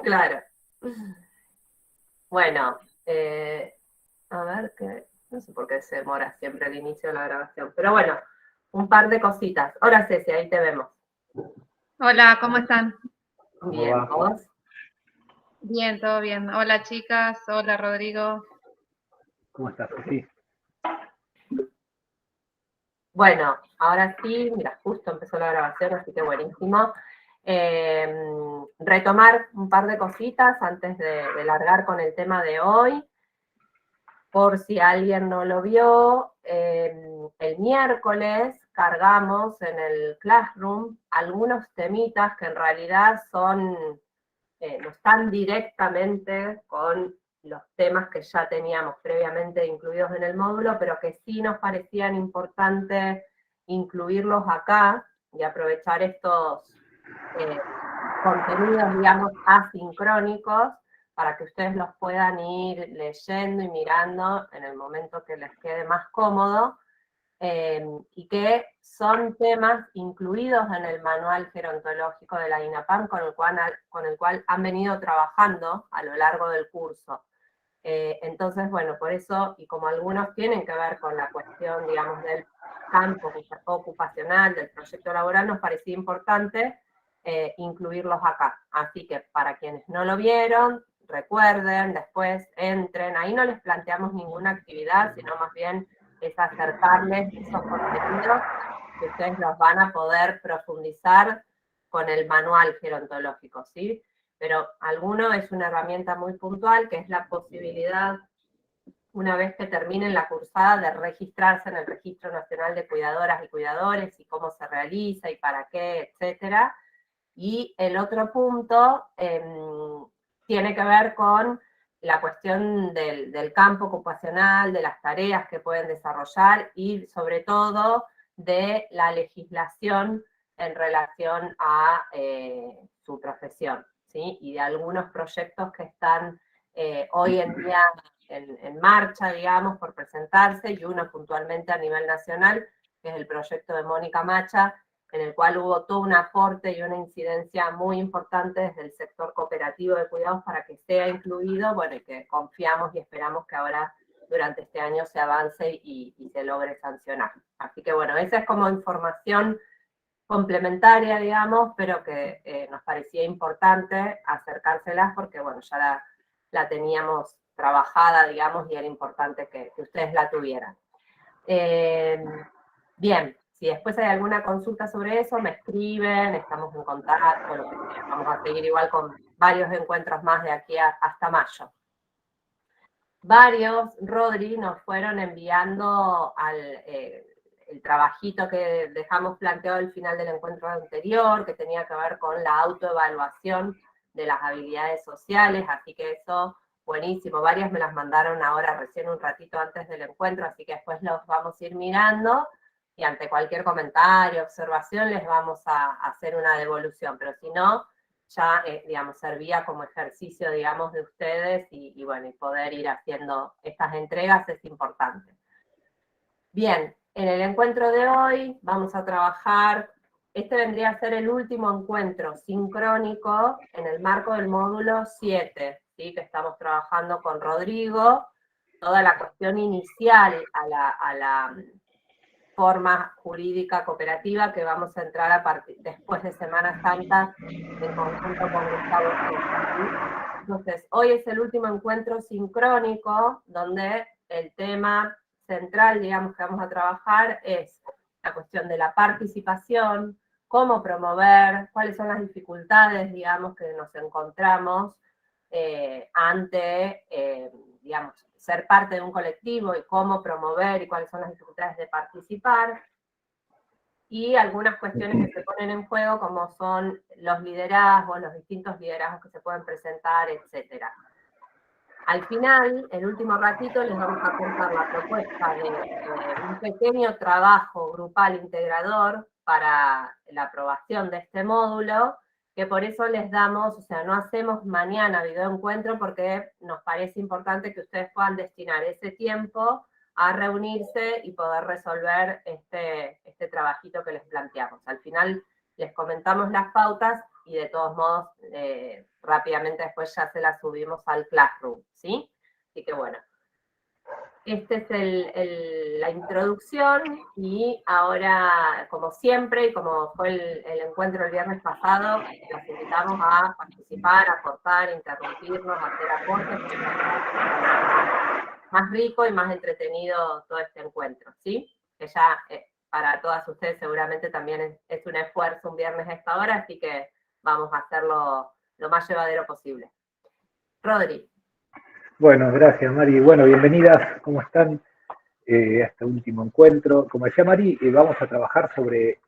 Claro. Bueno, a ver que no sé por qué se demora siempre el inicio de la grabación, pero bueno, un par de cositas. Ahora Ceci, ahí te vemos. Hola, ¿cómo están? Bien, ¿vos? Bien, todo bien. Hola, chicas. Hola, Rodrigo. ¿Cómo estás? Sí. Bueno, ahora sí, mira, justo empezó la grabación, así que buenísimo. Retomar un par de cositas antes de largar con el tema de hoy. Por si alguien no lo vio, el miércoles cargamos en el Classroom algunos temitas que en realidad no están directamente con los temas que ya teníamos previamente incluidos en el módulo, pero que sí nos parecían importantes incluirlos acá y aprovechar estos contenidos, digamos, asincrónicos para que ustedes los puedan ir leyendo y mirando en el momento que les quede más cómodo, y que son temas incluidos en el manual gerontológico de la INAPAM con el cual han venido trabajando a lo largo del curso. Entonces, bueno, por eso, y como algunos tienen que ver con la cuestión, digamos, del campo ocupacional, del proyecto laboral, nos parecía importante incluirlos acá. Así que para quienes no lo vieron, recuerden, después entren, ahí no les planteamos ninguna actividad, sino más bien es acercarles esos contenidos que ustedes los van a poder profundizar con el manual gerontológico, ¿sí? Pero alguno es una herramienta muy puntual, que es la posibilidad, una vez que terminen la cursada, de registrarse en el Registro Nacional de Cuidadoras y Cuidadores y cómo se realiza y para qué, etcétera. Y el otro punto tiene que ver con la cuestión del campo ocupacional, de las tareas que pueden desarrollar y sobre todo de la legislación en relación a su profesión, ¿sí? Y de algunos proyectos que están hoy en día en marcha, digamos, por presentarse, y uno puntualmente a nivel nacional, que es el proyecto de Mónica Macha, en el cual hubo todo un aporte y una incidencia muy importante desde el sector cooperativo de cuidados para que sea incluido, bueno, y que confiamos y esperamos que ahora durante este año se avance y se logre sancionar. Así que bueno, esa es como información complementaria, digamos, pero que nos parecía importante acercárselas porque, bueno, ya la teníamos trabajada, digamos, y era importante que ustedes la tuvieran. Bien, si después hay alguna consulta sobre eso, me escriben, estamos en contacto, lo que sea. Vamos a seguir igual con varios encuentros más de aquí hasta mayo. Varios, Rodri, nos fueron enviando el trabajito que dejamos planteado al final del encuentro anterior, que tenía que ver con la autoevaluación de las habilidades sociales, así que eso, buenísimo. Varias me las mandaron ahora recién un ratito antes del encuentro, así que después los vamos a ir mirando y ante cualquier comentario, observación, les vamos a hacer una devolución, pero si no, ya, digamos, servía como ejercicio, digamos, de ustedes y bueno, y poder ir haciendo estas entregas es importante. Bien, en el encuentro de hoy vamos a trabajar, este vendría a ser el último encuentro sincrónico en el marco del módulo 7, ¿sí? Que estamos trabajando con Rodrigo, toda la cuestión inicial a la forma jurídica cooperativa que vamos a entrar después de Semana Santa en conjunto con Gustavo Sosa, ¿sí? Entonces, hoy es el último encuentro sincrónico donde el tema central, digamos, que vamos a trabajar es la cuestión de la participación, cómo promover, cuáles son las dificultades, digamos, que nos encontramos ante, digamos, ser parte de un colectivo y cómo promover y cuáles son las dificultades de participar, y algunas cuestiones que se ponen en juego como son los liderazgos, los distintos liderazgos que se pueden presentar, etc. Al final, el último ratito, les vamos a contar la propuesta de un pequeño trabajo grupal integrador para la aprobación de este módulo, que por eso les damos, o sea, no hacemos mañana videoencuentro porque nos parece importante que ustedes puedan destinar ese tiempo a reunirse y poder resolver este trabajito que les planteamos. Al final les comentamos las pautas y de todos modos rápidamente después ya se la subimos al Classroom, ¿sí? Así que bueno, esta es la introducción y ahora, como siempre, y como fue el encuentro el viernes pasado, los invitamos a participar, a aportar, interrumpirnos, a hacer aportes, más rico y más entretenido todo este encuentro, ¿sí? Que ya para todas ustedes seguramente también es un esfuerzo un viernes a esta hora, así que vamos a hacerlo lo más llevadero posible. Rodri. Bueno, gracias Mari. Bueno, bienvenidas, ¿cómo están? A este último encuentro. Como decía Mari, vamos a trabajar sobre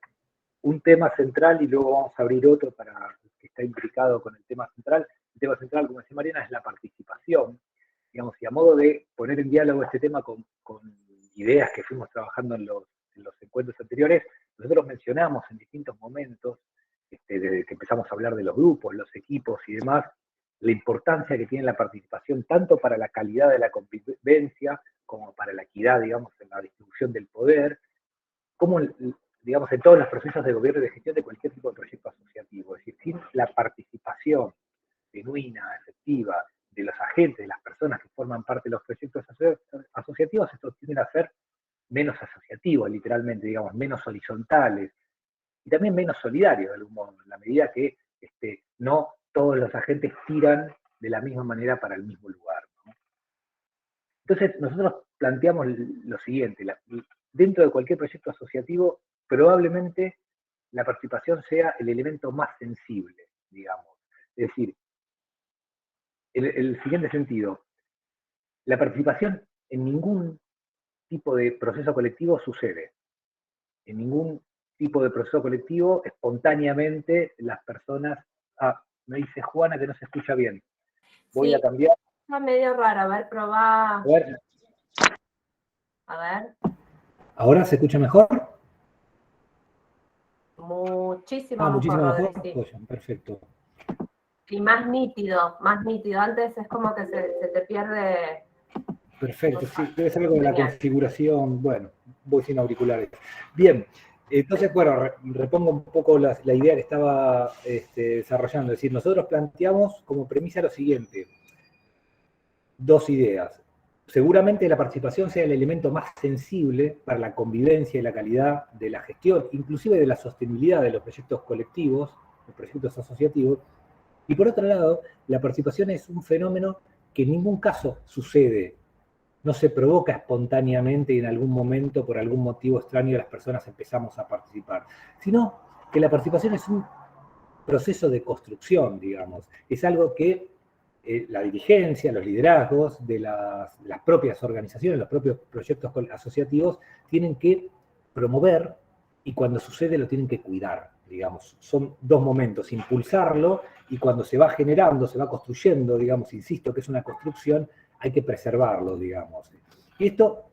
un tema central y luego vamos a abrir otro para que está implicado con el tema central. El tema central, como decía Mariana, es la participación, digamos, y a modo de poner en diálogo este tema con ideas que fuimos trabajando en los encuentros anteriores, nosotros mencionamos en distintos momentos, desde que empezamos a hablar de los grupos, los equipos y demás, la importancia que tiene la participación tanto para la calidad de la convivencia como para la equidad, digamos, en la distribución del poder, como, digamos, en todos los procesos de gobierno y de gestión de cualquier tipo de proyecto asociativo. Es decir, sin la participación genuina, efectiva, de los agentes, de las personas que forman parte de los proyectos asociativos, estos tienden a ser menos asociativos, literalmente, digamos, menos horizontales, y también menos solidarios, de algún modo, en la medida que no todos los agentes tiran de la misma manera para el mismo lugar, ¿no? Entonces, nosotros planteamos lo siguiente, dentro de cualquier proyecto asociativo, probablemente la participación sea el elemento más sensible, digamos. Es decir, el siguiente sentido, la participación en ningún tipo de proceso colectivo sucede. En ningún tipo de proceso colectivo, espontáneamente, las personas... Ah, me dice Juana que no se escucha bien. Voy a cambiar. Está medio raro, a ver, probá. A ver. A ver. ¿Ahora se escucha mejor? Muchísimo mejor. Sí. Pues, perfecto. Y más nítido, más nítido. Antes es como que se te pierde. Perfecto, sí, debe ser algo de la configuración. Bueno, voy sin auriculares. Bien, entonces, bueno, repongo un poco la idea que estaba desarrollando. Es decir, nosotros planteamos como premisa lo siguiente: dos ideas. Seguramente la participación sea el elemento más sensible para la convivencia y la calidad de la gestión, inclusive de la sostenibilidad de los proyectos colectivos, los proyectos asociativos. Y por otro lado, la participación es un fenómeno que en ningún caso sucede, no se provoca espontáneamente y en algún momento, por algún motivo extraño, las personas empezamos a participar, sino que la participación es un proceso de construcción, digamos. Es algo que la dirigencia, los liderazgos de las propias organizaciones, los propios proyectos asociativos, tienen que promover y cuando sucede lo tienen que cuidar, digamos. Son dos momentos, impulsarlo y cuando se va generando, se va construyendo, digamos, insisto que es una construcción, hay que preservarlo, digamos. Y esto,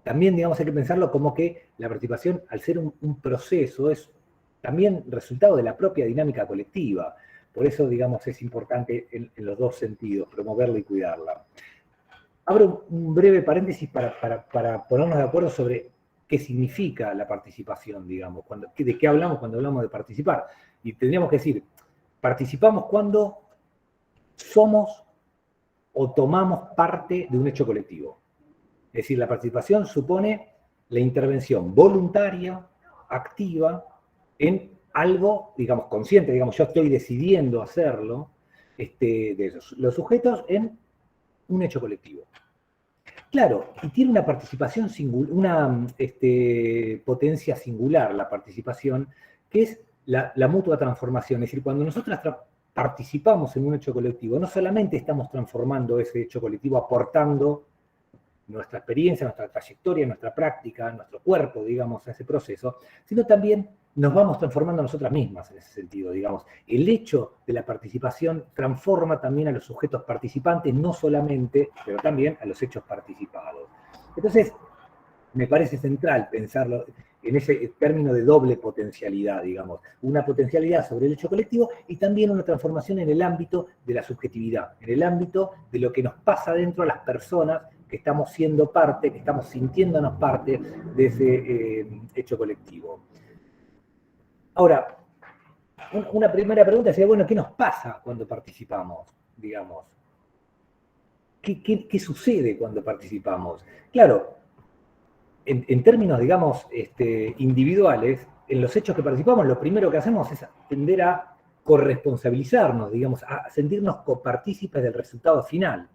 también, digamos, hay que pensarlo como que la participación, al ser un proceso, es también resultado de la propia dinámica colectiva. Por eso, digamos, es importante en los dos sentidos, promoverla y cuidarla. Abro un breve paréntesis para ponernos de acuerdo sobre qué significa la participación, digamos, de qué hablamos cuando hablamos de participar. Y tendríamos que decir, participamos cuando somos o tomamos parte de un hecho colectivo. Es decir, la participación supone la intervención voluntaria, activa, en algo, digamos, consciente, digamos, yo estoy decidiendo hacerlo, de los sujetos en un hecho colectivo. Claro, y tiene una participación singular, una potencia singular la participación, que es la mutua transformación. Es decir, cuando nosotros participamos en un hecho colectivo, no solamente estamos transformando ese hecho colectivo, aportando nuestra experiencia, nuestra trayectoria, nuestra práctica, nuestro cuerpo, digamos, a ese proceso, sino también nos vamos transformando nosotras mismas en ese sentido, digamos. El hecho de la participación transforma también a los sujetos participantes, no solamente, pero también a los hechos participados. Entonces, me parece central pensarlo en ese término de doble potencialidad, digamos. Una potencialidad sobre el hecho colectivo y también una transformación en el ámbito de la subjetividad, en el ámbito de lo que nos pasa dentro a las personas que estamos siendo parte, que estamos sintiéndonos parte de ese hecho colectivo. Ahora, una primera pregunta sería, bueno, ¿qué nos pasa cuando participamos, digamos? ¿Qué sucede cuando participamos? Claro, en términos, digamos, individuales, en los hechos que participamos, lo primero que hacemos es tender a corresponsabilizarnos, digamos, a sentirnos copartícipes del resultado final,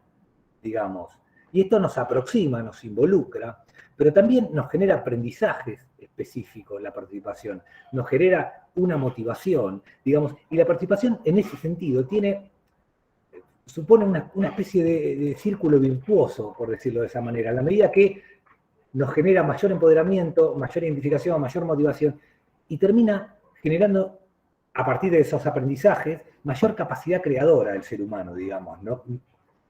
digamos. Y esto nos aproxima, nos involucra, pero también nos genera aprendizajes específicos la participación, nos genera una motivación, digamos, y la participación en ese sentido supone una especie de círculo virtuoso, por decirlo de esa manera, a la medida que nos genera mayor empoderamiento, mayor identificación, mayor motivación, y termina generando, a partir de esos aprendizajes, mayor capacidad creadora del ser humano, digamos, ¿no?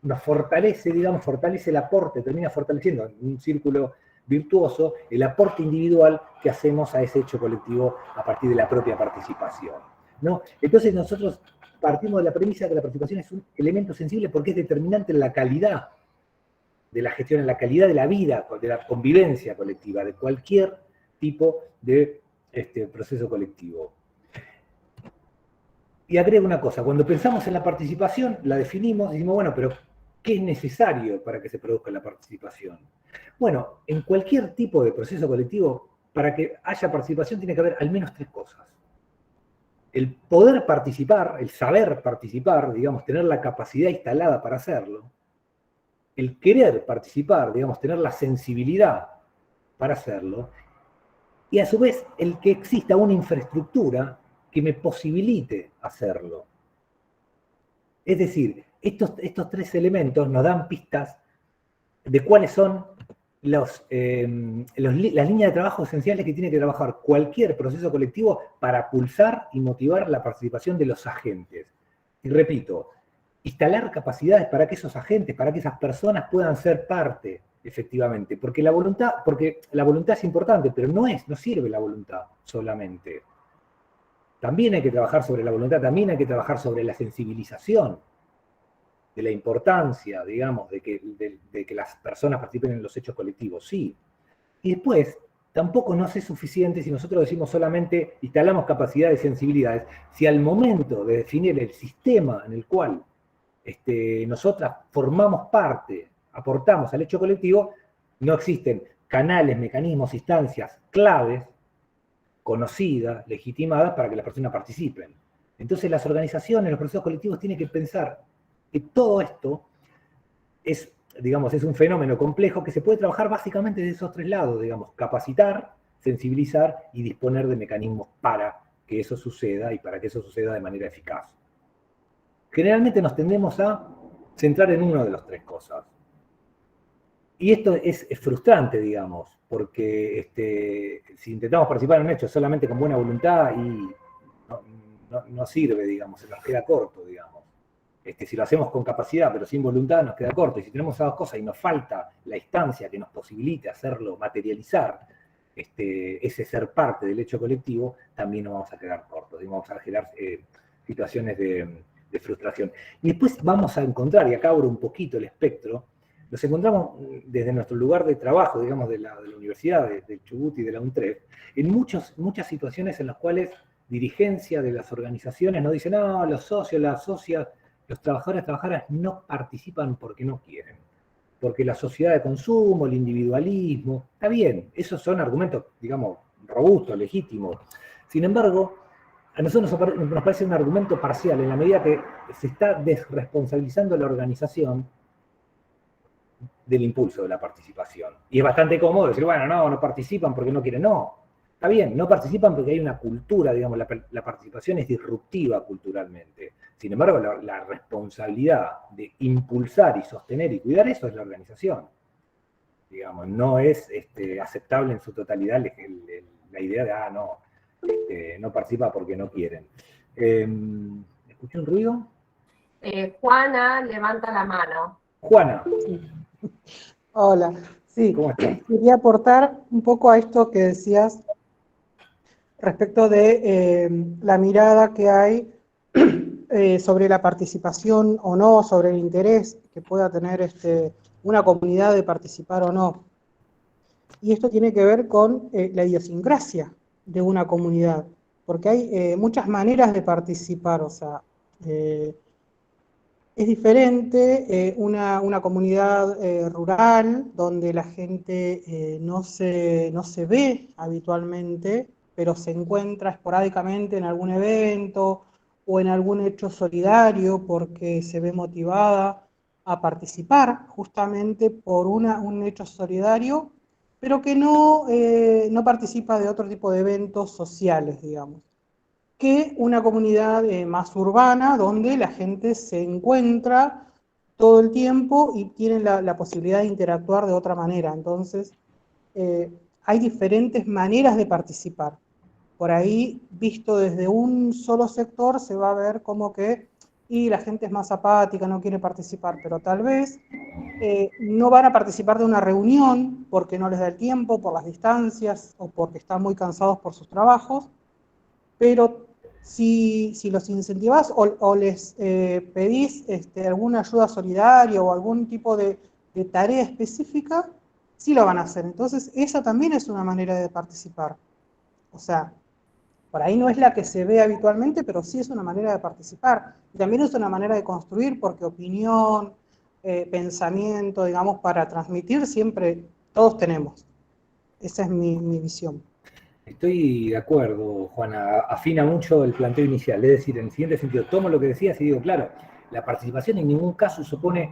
Nos fortalece, digamos, fortalece el aporte, termina fortaleciendo en un círculo virtuoso el aporte individual que hacemos a ese hecho colectivo a partir de la propia participación, ¿no? Entonces nosotros partimos de la premisa de que la participación es un elemento sensible porque es determinante en la calidad de la gestión, en la calidad de la vida, de la convivencia colectiva, de cualquier tipo de proceso colectivo. Y agrego una cosa, cuando pensamos en la participación, la definimos, decimos, bueno, pero ¿qué es necesario para que se produzca la participación? Bueno, en cualquier tipo de proceso colectivo, para que haya participación tiene que haber al menos 3 cosas. El poder participar, el saber participar, digamos, tener la capacidad instalada para hacerlo, el querer participar, digamos, tener la sensibilidad para hacerlo, y a su vez el que exista una infraestructura que me posibilite hacerlo. Es decir, estos 3 elementos nos dan pistas de cuáles son las líneas de trabajo esenciales que tiene que trabajar cualquier proceso colectivo para pulsar y motivar la participación de los agentes. Y repito, instalar capacidades para que esos agentes, para que esas personas puedan ser parte, efectivamente. Porque la voluntad es importante, pero no sirve la voluntad solamente. También hay que trabajar sobre la voluntad, también hay que trabajar sobre la sensibilización de la importancia, digamos, de que las personas participen en los hechos colectivos, sí. Y después, tampoco nos es suficiente si nosotros decimos solamente instalamos capacidades y sensibilidades, si al momento de definir el sistema en el cual nosotras formamos parte, aportamos al hecho colectivo, no existen canales, mecanismos, instancias claves, conocidas, legitimadas, para que las personas participen. Entonces las organizaciones, los procesos colectivos tienen que pensar que todo esto es, digamos, es un fenómeno complejo que se puede trabajar básicamente de esos 3 lados, digamos, capacitar, sensibilizar y disponer de mecanismos para que eso suceda y para que eso suceda de manera eficaz. Generalmente nos tendemos a centrar en una de las 3 cosas. Y esto es frustrante, digamos, porque si intentamos participar en un hecho solamente con buena voluntad y no sirve, digamos, se nos queda corto, digamos. Si lo hacemos con capacidad pero sin voluntad nos queda corto. Y si tenemos esas 2 cosas y nos falta la instancia que nos posibilite hacerlo, materializar ese ser parte del hecho colectivo, también nos vamos a quedar cortos y vamos a generar situaciones de frustración. Y después vamos a encontrar, y acá abro un poquito el espectro, los encontramos desde nuestro lugar de trabajo, digamos, de la universidad, del Chubut y de la UNTREF, en muchas situaciones en las cuales dirigencia de las organizaciones nos dicen, no, los socios, las socias, los trabajadores, trabajadoras no participan porque no quieren. Porque la sociedad de consumo, el individualismo, está bien, esos son argumentos, digamos, robustos, legítimos. Sin embargo, a nosotros nos parece un argumento parcial, en la medida que se está desresponsabilizando la organización del impulso de la participación. Y es bastante cómodo decir, bueno, no participan porque no quieren. No, está bien, no participan porque hay una cultura, digamos, la participación es disruptiva culturalmente. Sin embargo, la responsabilidad de impulsar y sostener y cuidar eso es la organización. Digamos, no es aceptable en su totalidad la idea de, no participa porque no quieren. ¿Escuché un ruido? Juana levanta la mano. Juana. Sí. Hola, sí. ¿Cómo estás? Quería aportar un poco a esto que decías respecto de la mirada que hay sobre la participación o no, sobre el interés que pueda tener una comunidad de participar o no. Y esto tiene que ver con la idiosincrasia de una comunidad. porque hay muchas maneras de participar, o sea, es diferente una comunidad rural donde la gente no se ve habitualmente, pero se encuentra esporádicamente en algún evento o en algún hecho solidario porque se ve motivada a participar justamente por un hecho solidario, pero que no participa de otro tipo de eventos sociales, digamos, que una comunidad más urbana donde la gente se encuentra todo el tiempo y tiene la posibilidad de interactuar de otra manera. Entonces, hay diferentes maneras de participar. Por ahí, visto desde un solo sector, se va a ver como que y la gente es más apática, no quiere participar, pero tal vez no van a participar de una reunión porque no les da el tiempo, por las distancias o porque están muy cansados por sus trabajos, pero si los incentivás o les pedís alguna ayuda solidaria o algún tipo de tarea específica, sí lo van a hacer. Entonces, esa también es una manera de participar. O sea, por ahí no es la que se ve habitualmente, pero sí es una manera de participar. Y también es una manera de construir, porque opinión, pensamiento, digamos, para transmitir siempre todos tenemos. Esa es mi visión. Estoy de acuerdo, Juana, afina mucho el planteo inicial, es decir, en el siguiente sentido, tomo lo que decías y digo, claro, la participación en ningún caso supone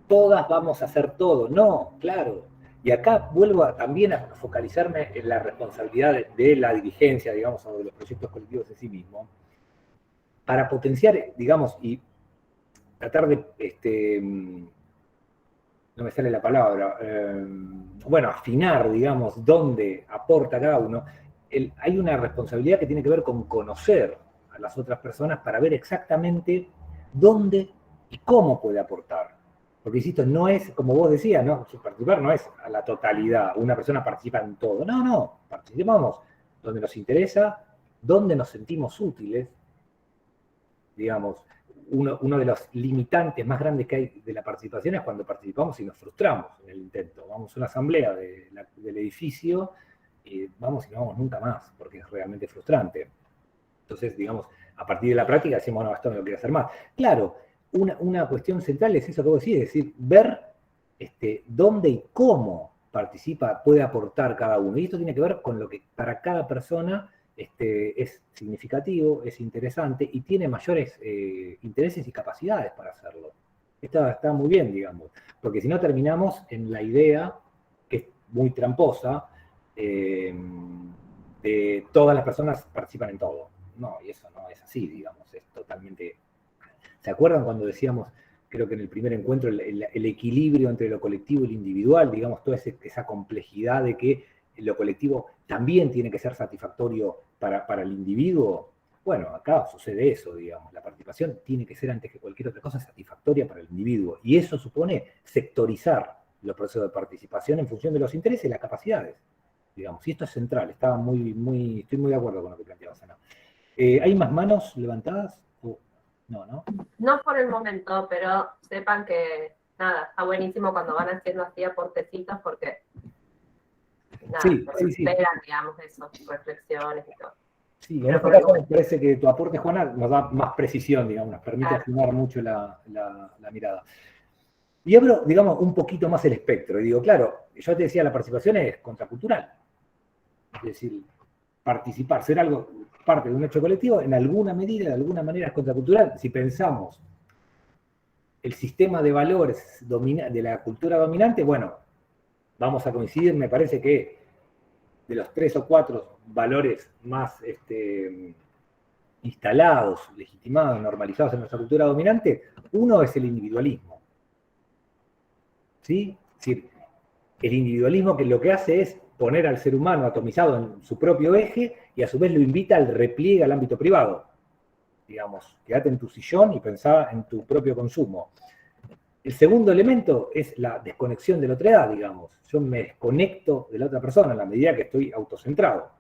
todas vamos a hacer todo, no, claro. Y acá vuelvo también a focalizarme en la responsabilidad de la dirigencia, digamos, o de los proyectos colectivos en sí mismos, para potenciar, digamos, y tratar de, no me sale la palabra, bueno, afinar, digamos, dónde aporta cada uno. Hay una responsabilidad que tiene que ver con conocer a las otras personas para ver exactamente dónde y cómo puede aportar. Porque, insisto, no es, como vos decías, ¿no? Participar no es a la totalidad, una persona participa en todo. No, participamos donde nos interesa, donde nos sentimos útiles, digamos. Uno de los limitantes más grandes que hay de la participación es cuando participamos y nos frustramos en el intento. Vamos a una asamblea del edificio, vamos y no vamos nunca más, porque es realmente frustrante. Entonces, digamos, a partir de la práctica decimos, no, esto no lo quiero hacer más. Claro, una cuestión central es eso que vos decís, es decir, ver dónde y cómo participa, puede aportar cada uno. Y esto tiene que ver con lo que para cada persona es significativo, es interesante y tiene mayores intereses y capacidades para hacerlo. Está muy bien, digamos, porque si no terminamos en la idea, que es muy tramposa, de todas las personas participan en todo. No, y eso no es así, digamos, es totalmente... ¿Se acuerdan cuando decíamos, creo que en el primer encuentro, el equilibrio entre lo colectivo y lo individual, digamos, toda esa complejidad de que lo colectivo también tiene que ser satisfactorio para el individuo? Bueno, acá sucede eso, digamos, la participación tiene que ser antes que cualquier otra cosa satisfactoria para el individuo, y eso supone sectorizar los procesos de participación en función de los intereses y las capacidades, digamos, y esto es central, estoy muy de acuerdo con lo que planteabas, Ana. ¿Hay más manos levantadas? No. No por el momento, pero sepan que, nada, está buenísimo cuando van haciendo así aportecitos porque, nada, sí. esperan, digamos, eso, reflexiones y todo. Sí, en este caso me parece que tu aporte, Juana, nos da más precisión, digamos, nos permite afinar mucho la mirada. Y abro, digamos, un poquito más el espectro, y digo, claro, yo te decía, la participación es contracultural. Es decir, participar, ser algo, parte de un hecho colectivo, en alguna medida, de alguna manera es contracultural. Si pensamos el sistema de valores de la cultura dominante, bueno, vamos a coincidir, me parece que de los 3 o 4 valores más instalados, legitimados, normalizados en nuestra cultura dominante, uno es el individualismo. ¿Sí? Es decir, el individualismo que lo que hace es poner al ser humano atomizado en su propio eje y a su vez lo invita al repliegue al ámbito privado. Digamos, quédate en tu sillón y pensá en tu propio consumo. El segundo elemento es la desconexión de la otredad, digamos. Yo me desconecto de la otra persona en la medida que estoy autocentrado.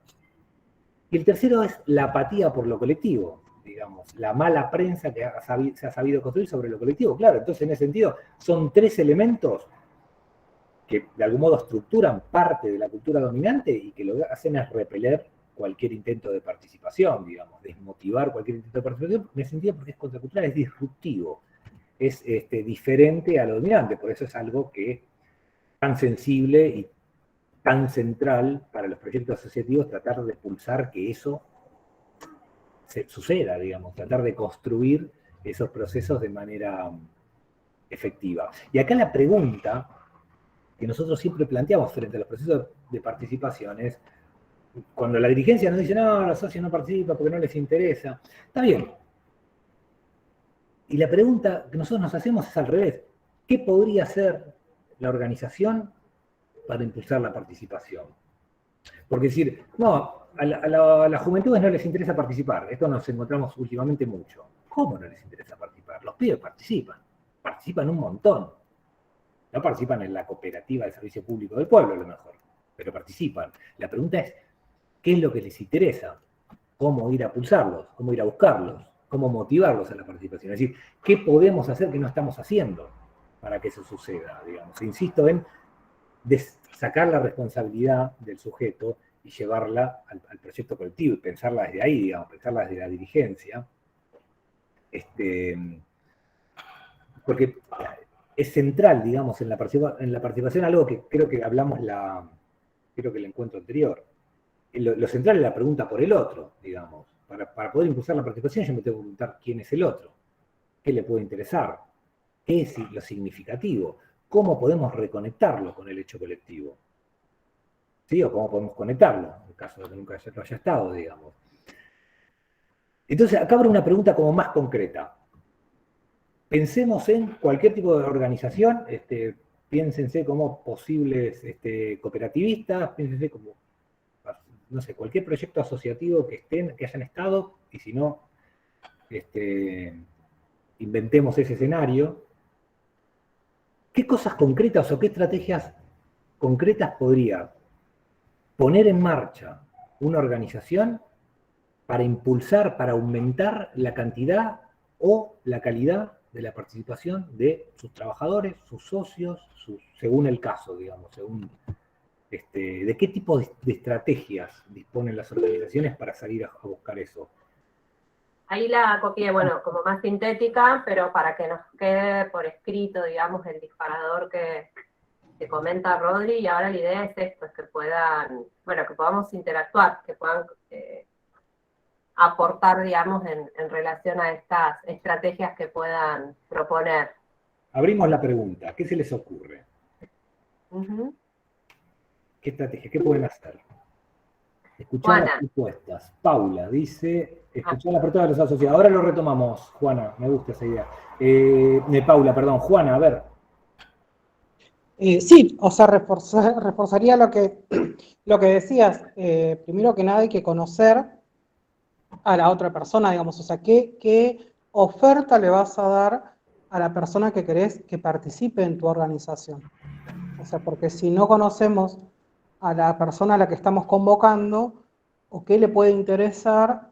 Y el tercero es la apatía por lo colectivo, digamos, la mala prensa que se ha sabido construir sobre lo colectivo. Claro, entonces en ese sentido son 3 elementos que de algún modo estructuran parte de la cultura dominante y que lo que hacen es repeler cualquier intento de participación, digamos, desmotivar cualquier intento de participación, en ese sentido porque es contracultural, es disruptivo, es diferente a lo dominante, por eso es algo que es tan sensible y tan central para los proyectos asociativos, tratar de pulsar que eso suceda, digamos, tratar de construir esos procesos de manera efectiva. Y acá la pregunta que nosotros siempre planteamos frente a los procesos de participación es, cuando la dirigencia nos dice, no, los socios no participan porque no les interesa, está bien. Y la pregunta que nosotros nos hacemos es al revés. ¿Qué podría hacer la organización para impulsar la participación? Porque decir, no, a las juventudes no les interesa participar. Esto nos encontramos últimamente mucho. ¿Cómo no les interesa participar? Los pibes participan un montón. No participan en la cooperativa de servicio público del pueblo, a lo mejor, pero participan. La pregunta es, ¿qué es lo que les interesa? ¿Cómo ir a pulsarlos? ¿Cómo ir a buscarlos? ¿Cómo motivarlos a la participación? Es decir, ¿qué podemos hacer que no estamos haciendo para que eso suceda? Digamos. Insisto en sacar la responsabilidad del sujeto y llevarla al proyecto colectivo y pensarla desde ahí, digamos, pensarla desde la dirigencia. Porque es central, digamos, en la participación algo que creo que hablamos creo que el encuentro anterior. Lo central es la pregunta por el otro, digamos. Para poder impulsar la participación yo me tengo que preguntar quién es el otro, qué le puede interesar, qué es lo significativo, cómo podemos reconectarlo con el hecho colectivo. ¿Sí? O cómo podemos conectarlo, en el caso de que nunca haya estado, digamos. Entonces, acá habrá una pregunta como más concreta. Pensemos en cualquier tipo de organización, piénsense como posibles cooperativistas, piénsense como, no sé, cualquier proyecto asociativo que hayan estado, y si no, inventemos ese escenario. ¿Qué cosas concretas o qué estrategias concretas podría poner en marcha una organización para impulsar, para aumentar la cantidad o la calidad de la participación de sus trabajadores, sus socios, según el caso, digamos, según de qué tipo de estrategias disponen las organizaciones para salir a buscar eso? Ahí la copié, bueno, como más sintética, pero para que nos quede por escrito, digamos, el disparador que comenta Rodri, y ahora la idea es esto, es que puedan, bueno, que podamos interactuar, que puedan aportar, digamos, en relación a estas estrategias que puedan proponer. Abrimos la pregunta, ¿qué se les ocurre? ¿Qué estrategia? ¿Qué pueden hacer? Escuchar las propuestas. Paula dice, escuchar la apertura de los asociados. Ahora lo retomamos, Juana, me gusta esa idea. Paula, perdón, Juana, a ver. Sí, o sea, reforzaría lo que decías. Primero que nada hay que conocer a la otra persona, digamos, o sea, ¿qué oferta le vas a dar a la persona que querés que participe en tu organización? O sea, porque si no conocemos a la persona a la que estamos convocando o qué le puede interesar,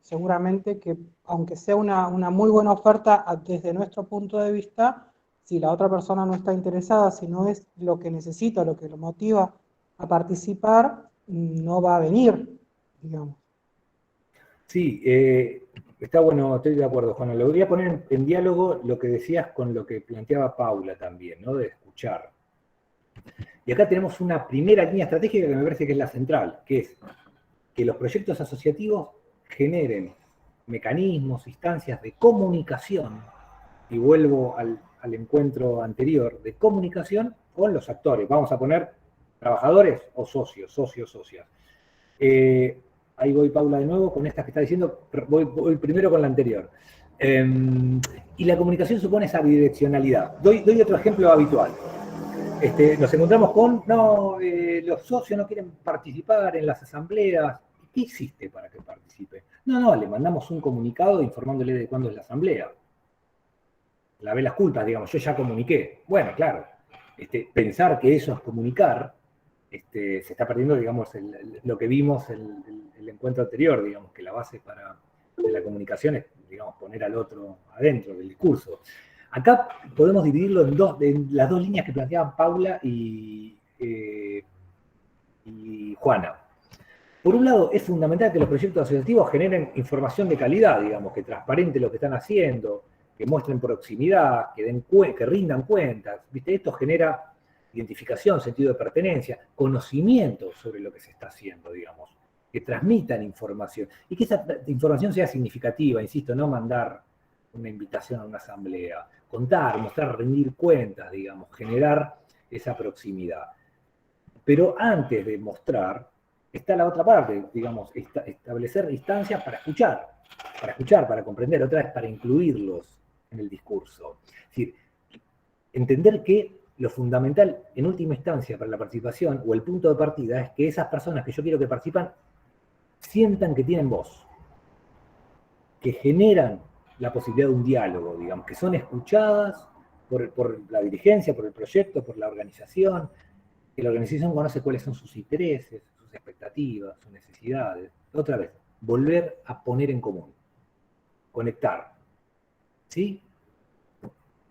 seguramente que aunque sea una muy buena oferta desde nuestro punto de vista, si la otra persona no está interesada, si no es lo que necesita, lo que lo motiva a participar, no va a venir, digamos. Sí, está bueno, estoy de acuerdo, Juana. Lo voy a poner en diálogo lo que decías con lo que planteaba Paula también, ¿no? De escuchar. Y acá tenemos una primera línea estratégica que me parece que es la central, que es que los proyectos asociativos generen mecanismos, instancias de comunicación, y vuelvo al encuentro anterior, de comunicación con los actores. Vamos a poner trabajadores o socios, socias. Ahí voy, Paula, de nuevo, con esta que está diciendo, voy primero con la anterior. Y la comunicación supone esa bidireccionalidad. Doy otro ejemplo habitual. Nos encontramos con, los socios no quieren participar en las asambleas. ¿Qué hiciste para que participe? No, le mandamos un comunicado informándole de cuándo es la asamblea. Lavé las culpas, digamos, yo ya comuniqué. Bueno, claro, pensar que eso es comunicar, se está perdiendo, digamos, lo que vimos el encuentro anterior, digamos, que la base de la comunicación es, digamos, poner al otro adentro del discurso. Acá podemos dividirlo en las dos líneas que planteaban Paula y Juana. por un lado, es fundamental que los proyectos asociativos generen información de calidad, digamos, que transparente lo que están haciendo, que muestren proximidad, que rindan cuentas. ¿Viste? Esto genera identificación, sentido de pertenencia, conocimiento sobre lo que se está haciendo, digamos, que transmitan información y que esa información sea significativa, insisto, no mandar una invitación a una asamblea, contar, mostrar, rendir cuentas, digamos, generar esa proximidad. Pero antes de mostrar, está la otra parte, digamos, establecer distancias para escuchar, para comprender, otra vez para incluirlos en el discurso. Es decir, entender que lo fundamental, en última instancia, para la participación, o el punto de partida, es que esas personas que yo quiero que participan sientan que tienen voz, que generan la posibilidad de un diálogo, digamos, que son escuchadas por la dirigencia, por el proyecto, por la organización, que la organización conoce cuáles son sus intereses, sus expectativas, sus necesidades. Otra vez, volver a poner en común, conectar. ¿Sí?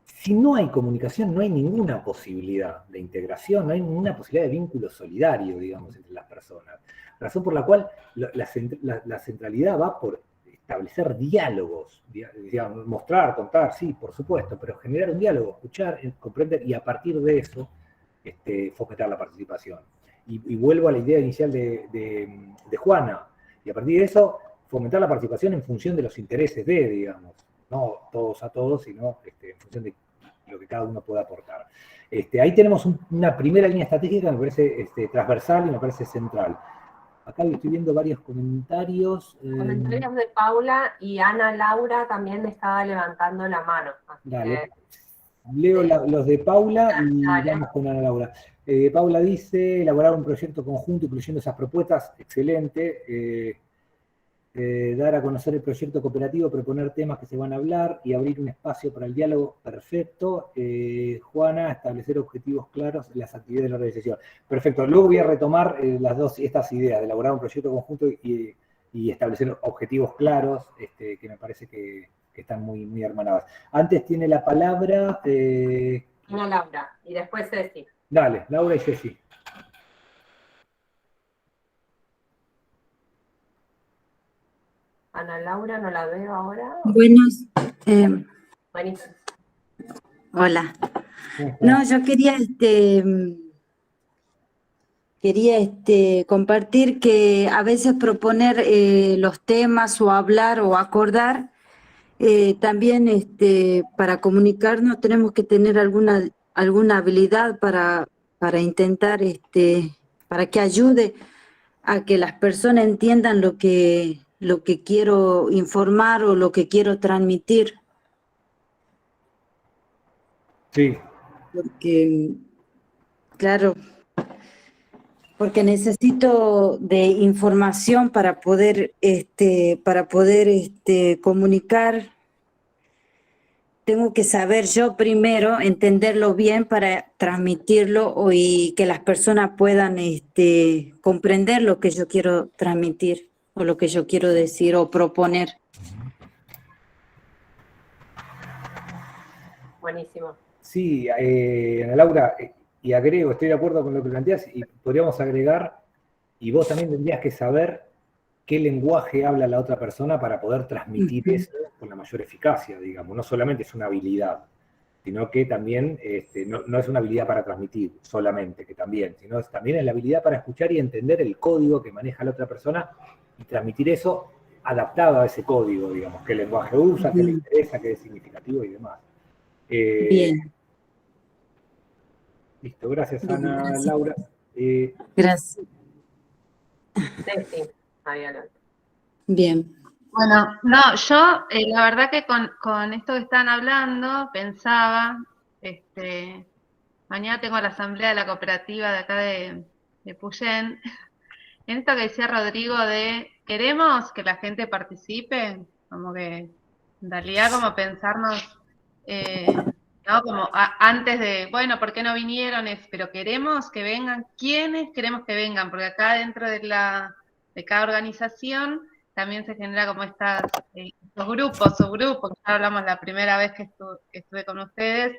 Si no hay comunicación, no hay ninguna posibilidad de integración, no hay ninguna posibilidad de vínculo solidario, digamos, entre las personas. Razón por la cual la centralidad va por establecer diálogos, digamos, mostrar, contar, sí, por supuesto, pero generar un diálogo, escuchar, comprender y a partir de eso fomentar la participación. Y vuelvo a la idea inicial de Juana, y a partir de eso fomentar la participación en función de los intereses digamos, no todos a todos, sino en función de lo que cada uno pueda aportar. Ahí tenemos una primera línea estratégica que me parece transversal y me parece central. Acá estoy viendo varios comentarios. Comentarios de Paula y Ana Laura también estaba levantando la mano. Dale. Leo los de Paula y vamos con Ana Laura. Paula dice, elaborar un proyecto conjunto incluyendo esas propuestas, excelente. Dar a conocer el proyecto cooperativo, proponer temas que se van a hablar y abrir un espacio para el diálogo, perfecto. Juana, establecer objetivos claros en las actividades de la organización. Perfecto, luego voy a retomar estas ideas de elaborar un proyecto conjunto y establecer objetivos claros, que me parece que están muy, muy hermanadas. Antes tiene la palabra... Ana Laura, y después Ceci. Dale, Laura y Ceci. Ana Laura, no la veo ahora. Buenos. Buenísimo. Hola. No, yo quería compartir que a veces proponer los temas o hablar o acordar, también para comunicarnos tenemos que tener alguna habilidad para intentar, para que ayude a que las personas entiendan lo que quiero informar o lo que quiero transmitir. Sí. Porque, claro, porque necesito de información para poder comunicar. Tengo que saber yo primero, entenderlo bien para transmitirlo y que las personas puedan comprender lo que yo quiero transmitir o lo que yo quiero decir o proponer. Buenísimo. Sí, Ana Laura, y agrego, estoy de acuerdo con lo que planteas, y podríamos agregar, y vos también tendrías que saber qué lenguaje habla la otra persona para poder transmitir eso con la mayor eficacia, digamos. No solamente es una habilidad, sino que también no es una habilidad para transmitir solamente, que también, sino también es la habilidad para escuchar y entender el código que maneja la otra persona y transmitir eso adaptado a ese código, digamos, qué lenguaje usa, qué le interesa, qué es significativo y demás. Bien. Listo, gracias Ana, Gracias. Laura. Gracias. Ceci, había Bien. Bueno, no, yo la verdad que con esto que están hablando, pensaba, mañana tengo la asamblea de la cooperativa de acá de Puyén, en esto que decía Rodrigo de, ¿queremos que la gente participe? Como que, en realidad como pensarnos, ¿no? Como antes de, bueno, ¿por qué no vinieron? Pero queremos que vengan, ¿quiénes queremos que vengan? Porque acá dentro de cada organización también se genera como estos grupos, subgrupos, que ya hablamos la primera vez que estuve con ustedes,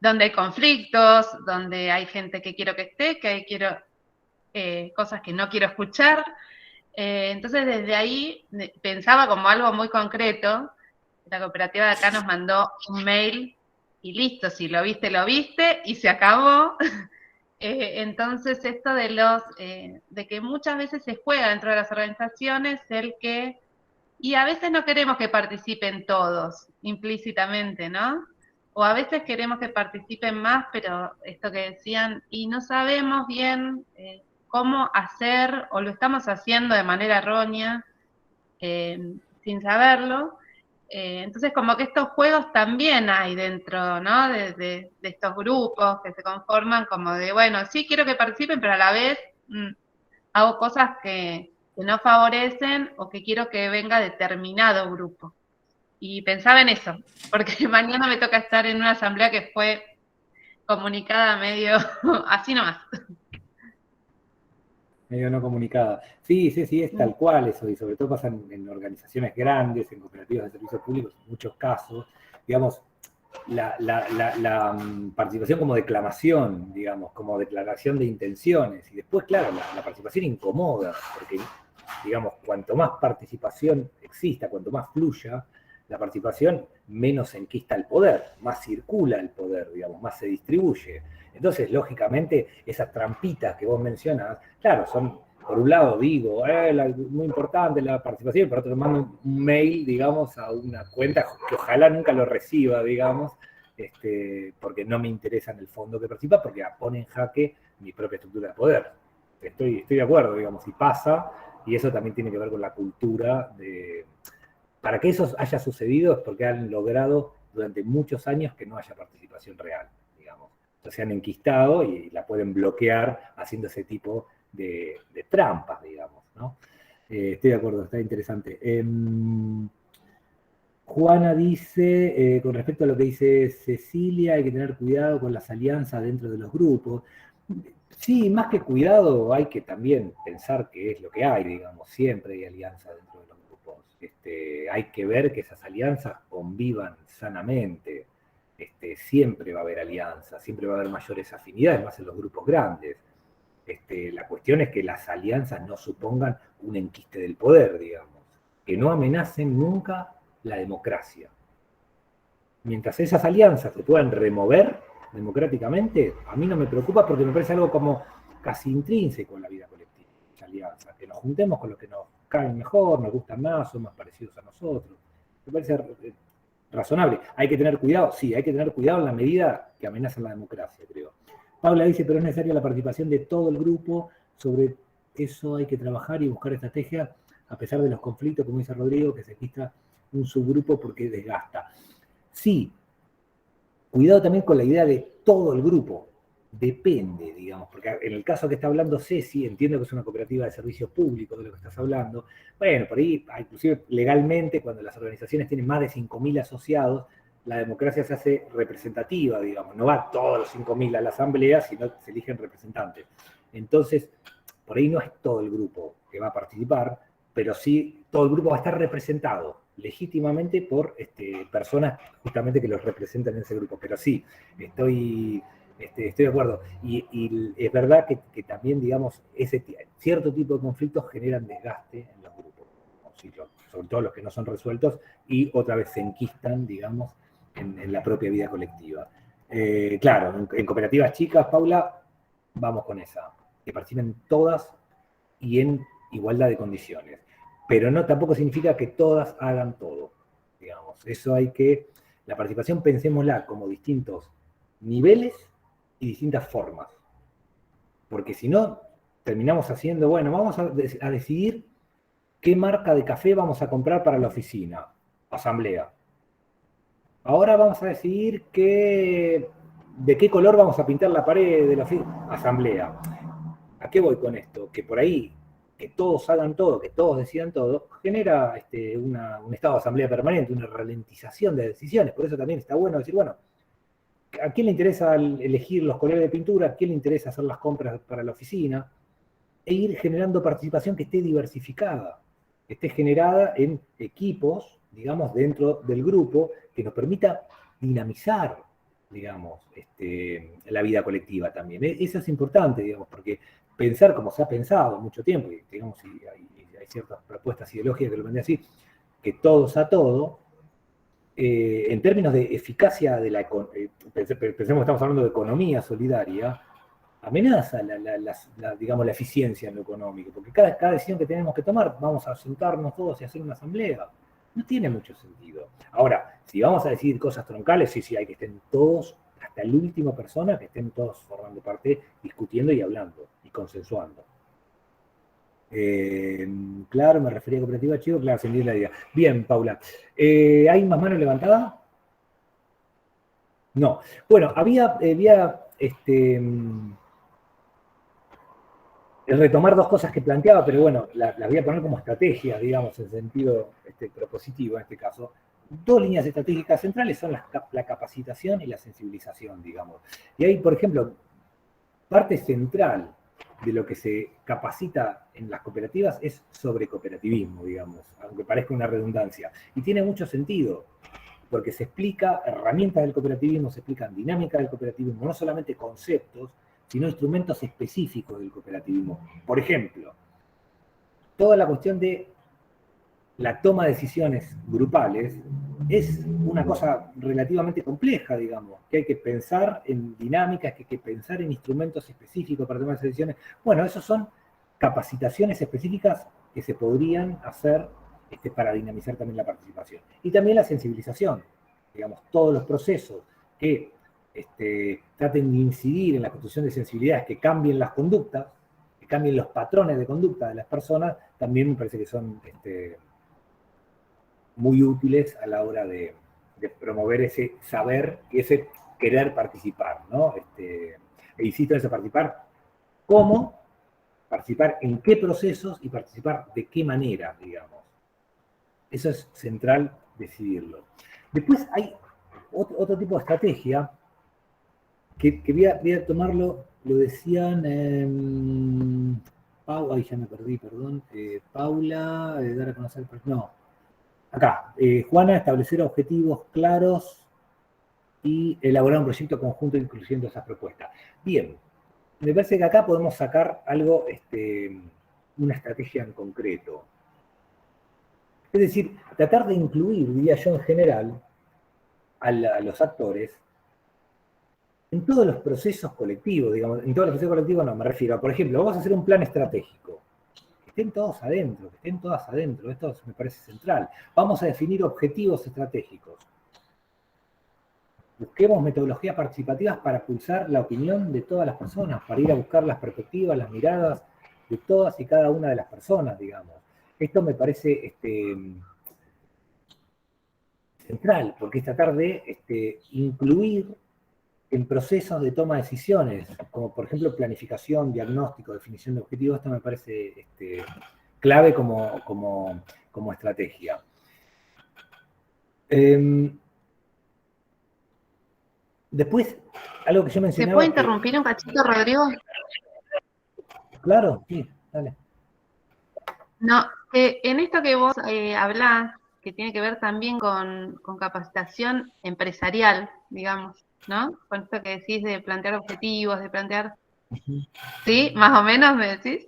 donde hay conflictos, donde hay gente que quiero que esté, que hay cosas que no quiero escuchar. Entonces desde ahí pensaba como algo muy concreto. La cooperativa de acá nos mandó un mail y listo, si lo viste y se acabó. Entonces esto de que muchas veces se juega dentro de las organizaciones y a veces no queremos que participen todos, implícitamente, ¿no? O a veces queremos que participen más, pero esto que decían, y no sabemos bien cómo hacer, o lo estamos haciendo de manera errónea, sin saberlo. Entonces, como que estos juegos también hay dentro, ¿no? De estos grupos que se conforman como de, bueno, sí quiero que participen, pero a la vez hago cosas que no favorecen o que quiero que venga determinado grupo. Y pensaba en eso, porque mañana me toca estar en una asamblea que fue comunicada medio así nomás. Medio no comunicada. Sí, es tal cual eso, y sobre todo pasa en organizaciones grandes, en cooperativas de servicios públicos, en muchos casos, digamos, la participación como declamación, digamos, como declaración de intenciones, y después, claro, la participación incomoda, porque, digamos, cuanto más participación exista, cuanto más fluya la participación, menos enquista el poder, más circula el poder, digamos, más se distribuye. Entonces, lógicamente, esas trampitas que vos mencionás, claro, son, por un lado digo, muy importante la participación, por otro mando un mail, digamos, a una cuenta que ojalá nunca lo reciba, digamos, porque no me interesa en el fondo que participa, porque pone en jaque mi propia estructura de poder. Estoy de acuerdo, digamos, y pasa, y eso también tiene que ver con la cultura de... Para que eso haya sucedido es porque han logrado durante muchos años que no haya participación real, digamos. Entonces se han enquistado y la pueden bloquear haciendo ese tipo de trampas, digamos, ¿no? Estoy de acuerdo, está interesante. Juana dice, con respecto a lo que dice Cecilia, hay que tener cuidado con las alianzas dentro de los grupos. Sí, más que cuidado, hay que también pensar qué es lo que hay, digamos, siempre hay alianzas dentro de los grupos. Hay que ver que esas alianzas convivan sanamente. Siempre va a haber alianzas, siempre va a haber mayores afinidades, más en los grupos grandes. La cuestión es que las alianzas no supongan un enquiste del poder, digamos, que no amenacen nunca la democracia. Mientras esas alianzas se puedan remover democráticamente, a mí no me preocupa porque me parece algo como casi intrínseco en la vida colectiva, esa alianza, que nos juntemos con los que nos caen mejor, nos gustan más, son más parecidos a nosotros. Me parece razonable. Hay que tener cuidado, sí, hay que tener cuidado en la medida que amenazan la democracia, creo. Paula dice, pero es necesaria la participación de todo el grupo, sobre eso hay que trabajar y buscar estrategias, a pesar de los conflictos, como dice Rodrigo, que se quita un subgrupo porque desgasta. Sí, cuidado también con la idea de todo el grupo, depende, digamos, porque en el caso que está hablando Ceci, entiendo que es una cooperativa de servicios públicos de lo que estás hablando, bueno, por ahí, inclusive legalmente, cuando las organizaciones tienen más de 5.000 asociados, la democracia se hace representativa, digamos, no va todos los 5.000 a la asamblea, sino que se eligen representantes. Entonces, por ahí no es todo el grupo que va a participar, pero sí todo el grupo va a estar representado legítimamente por personas justamente que los representan en ese grupo. Pero sí, estoy de acuerdo. Y es verdad que también, digamos, cierto tipo de conflictos generan desgaste en los grupos, sobre todo los que no son resueltos, y otra vez se enquistan, digamos, en la propia vida colectiva. Claro, en cooperativas chicas, Paula, vamos con esa, que participen todas y en igualdad de condiciones. Pero no tampoco significa que todas hagan todo, digamos. Eso la participación pensémosla como distintos niveles y distintas formas. Porque si no, terminamos haciendo, bueno, vamos a decidir qué marca de café vamos a comprar para la oficina, asamblea. Ahora vamos a decidir de qué color vamos a pintar la pared de la oficina, asamblea. ¿A qué voy con esto? Que por ahí, que todos hagan todo, que todos decidan todo, genera un estado de asamblea permanente, una ralentización de decisiones. Por eso también está bueno decir, bueno, ¿a quién le interesa elegir los colores de pintura? ¿A quién le interesa hacer las compras para la oficina? E ir generando participación que esté diversificada, que esté generada en equipos, digamos, dentro del grupo, que nos permita dinamizar, digamos, la vida colectiva también. Eso es importante, digamos, porque pensar como se ha pensado mucho tiempo, y digamos, hay ciertas propuestas ideológicas que lo plantean así, que todos a todo, en términos de eficacia de la pensemos que estamos hablando de economía solidaria, amenaza digamos, la eficiencia en lo económico, porque cada decisión que tenemos que tomar, vamos a sentarnos todos y hacer una asamblea. No tiene mucho sentido. Ahora, si vamos a decidir cosas troncales, sí, hay que estén todos, hasta la última persona, que estén todos formando parte, discutiendo y hablando, y consensuando. Claro, me refería a cooperativa, chico, claro, se entiende la idea. Bien, Paula. ¿Hay más manos levantadas? No. Bueno, había retomar dos cosas que planteaba, pero bueno, las voy a poner como estrategias, digamos, en sentido propositivo en este caso. Dos líneas estratégicas centrales son la capacitación y la sensibilización, digamos. Y ahí, por ejemplo, parte central de lo que se capacita en las cooperativas es sobre cooperativismo, digamos, aunque parezca una redundancia. Y tiene mucho sentido, porque se explica herramientas del cooperativismo, se explican dinámicas del cooperativismo, no solamente conceptos, sino instrumentos específicos del cooperativismo. Por ejemplo, toda la cuestión de la toma de decisiones grupales es una cosa relativamente compleja, digamos, que hay que pensar en dinámicas, que hay que pensar en instrumentos específicos para tomar esas decisiones. Bueno, esas son capacitaciones específicas que se podrían hacer para dinamizar también la participación. Y también la sensibilización, digamos, todos los procesos que traten de incidir en la construcción de sensibilidades que cambien las conductas, que cambien los patrones de conducta de las personas, también me parece que son muy útiles a la hora de promover ese saber y ese querer participar, ¿no? E insisto en ese participar, ¿cómo? Participar en qué procesos y participar de qué manera, digamos. Eso es central decidirlo. Después hay otro tipo de estrategia que voy a tomarlo, lo decían ay, ya me perdí, perdón. Paula, dar a conocer, no. Acá, Juana, establecer objetivos claros y elaborar un proyecto conjunto incluyendo esas propuestas. Bien, me parece que acá podemos sacar algo, una estrategia en concreto. Es decir, tratar de incluir, diría yo en general, a los actores en todos los procesos colectivos, digamos, en todos los procesos colectivos no, me refiero a, por ejemplo, vamos a hacer un plan estratégico. Que estén todos adentro, que estén todas adentro, esto me parece central. Vamos a definir objetivos estratégicos. Busquemos metodologías participativas para pulsar la opinión de todas las personas, para ir a buscar las perspectivas, las miradas de todas y cada una de las personas, digamos. Esto me parece central, porque es tratar de incluir en procesos de toma de decisiones, como por ejemplo planificación, diagnóstico, definición de objetivos, esto me parece clave como estrategia. Después, algo que yo mencionaba... ¿Se puede interrumpir un cachito, Rodrigo? Claro, sí, dale. No, en esto que vos hablás, que tiene que ver también con capacitación empresarial, digamos, ¿no? Con esto que decís de plantear objetivos, de plantear... ¿Sí? ¿Más o menos me decís?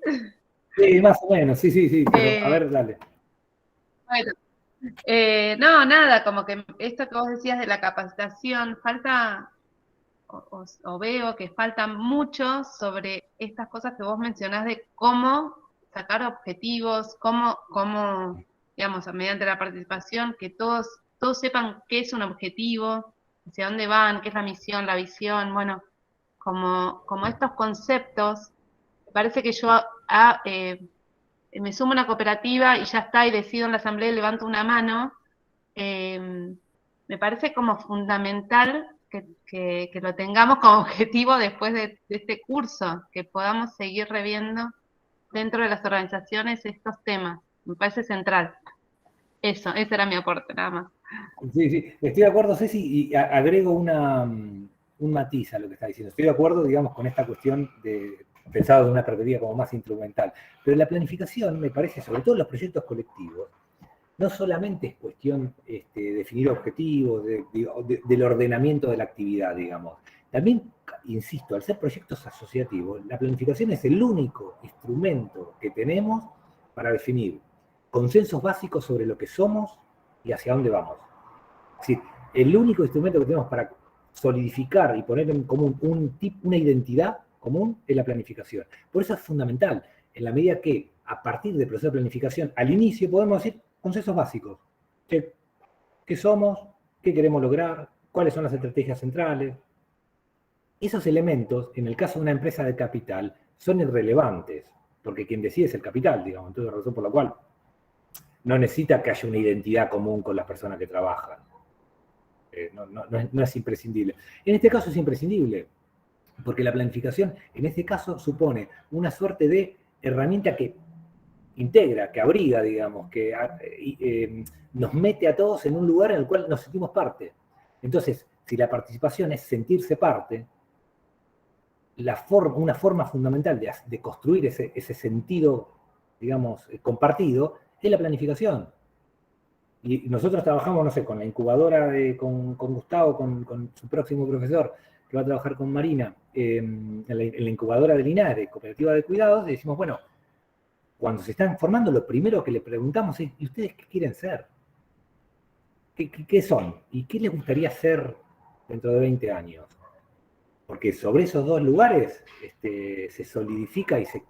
Sí, más o menos, sí, pero a ver, dale. Bueno, no, nada, como que esto que vos decías de la capacitación, falta, o veo que falta mucho sobre estas cosas que vos mencionás de cómo sacar objetivos, cómo digamos, mediante la participación, que todos sepan qué es un objetivo, hacia dónde van, qué es la misión, la visión, bueno, como estos conceptos, me parece que yo me sumo a una cooperativa y ya está, y decido en la asamblea y levanto una mano, me parece como fundamental que lo tengamos como objetivo después de este curso, que podamos seguir reviendo dentro de las organizaciones estos temas. Me parece central. Ese era mi aporte, nada más. Sí, estoy de acuerdo, Ceci, y agrego un matiz a lo que está diciendo. Estoy de acuerdo, digamos, con esta cuestión pensado de una perspectiva como más instrumental. Pero la planificación, me parece, sobre todo en los proyectos colectivos, no solamente es cuestión de definir objetivos, del ordenamiento de la actividad, digamos. También, insisto, al ser proyectos asociativos, la planificación es el único instrumento que tenemos para definir consensos básicos sobre lo que somos y hacia dónde vamos. Es decir, el único instrumento que tenemos para solidificar y poner en común una identidad común es la planificación. Por eso es fundamental, en la medida que a partir del proceso de planificación, al inicio podemos decir consensos básicos. ¿Qué somos? ¿Qué queremos lograr? ¿Cuáles son las estrategias centrales? Esos elementos, en el caso de una empresa de capital, son irrelevantes, porque quien decide es el capital, digamos. Entonces, la razón por la cual no necesita que haya una identidad común con las personas que trabajan. No es imprescindible. En este caso es imprescindible, porque la planificación, en este caso, supone una suerte de herramienta que integra, que abriga, digamos, que nos mete a todos en un lugar en el cual nos sentimos parte. Entonces, si la participación es sentirse parte, una forma fundamental de construir ese sentido, digamos, compartido, es la planificación. Y nosotros trabajamos, no sé, con la incubadora, con Gustavo, con su próximo profesor, que va a trabajar con Marina, en la incubadora de Linares, Cooperativa de Cuidados, y decimos, bueno, cuando se están formando, lo primero que le preguntamos es, ¿y ustedes qué quieren ser? ¿Qué son? ¿Y qué les gustaría ser dentro de 20 años? Porque sobre esos dos lugares se solidifica y se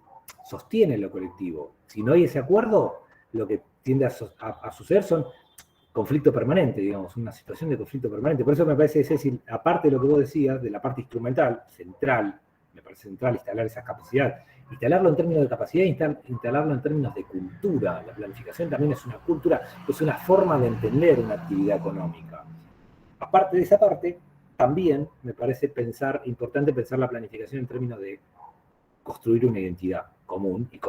sostiene lo colectivo. Si no hay ese acuerdo, lo que tiende a suceder son conflicto permanente, digamos, una situación de conflicto permanente. Por eso me parece, Ceci, aparte de lo que vos decías, de la parte instrumental, central, me parece central instalar esa capacidad, instalarlo en términos de capacidad, instalarlo en términos de cultura. La planificación también es una cultura, es una forma de entender una actividad económica. Aparte de esa parte, también me parece importante pensar la planificación en términos de construir una identidad común y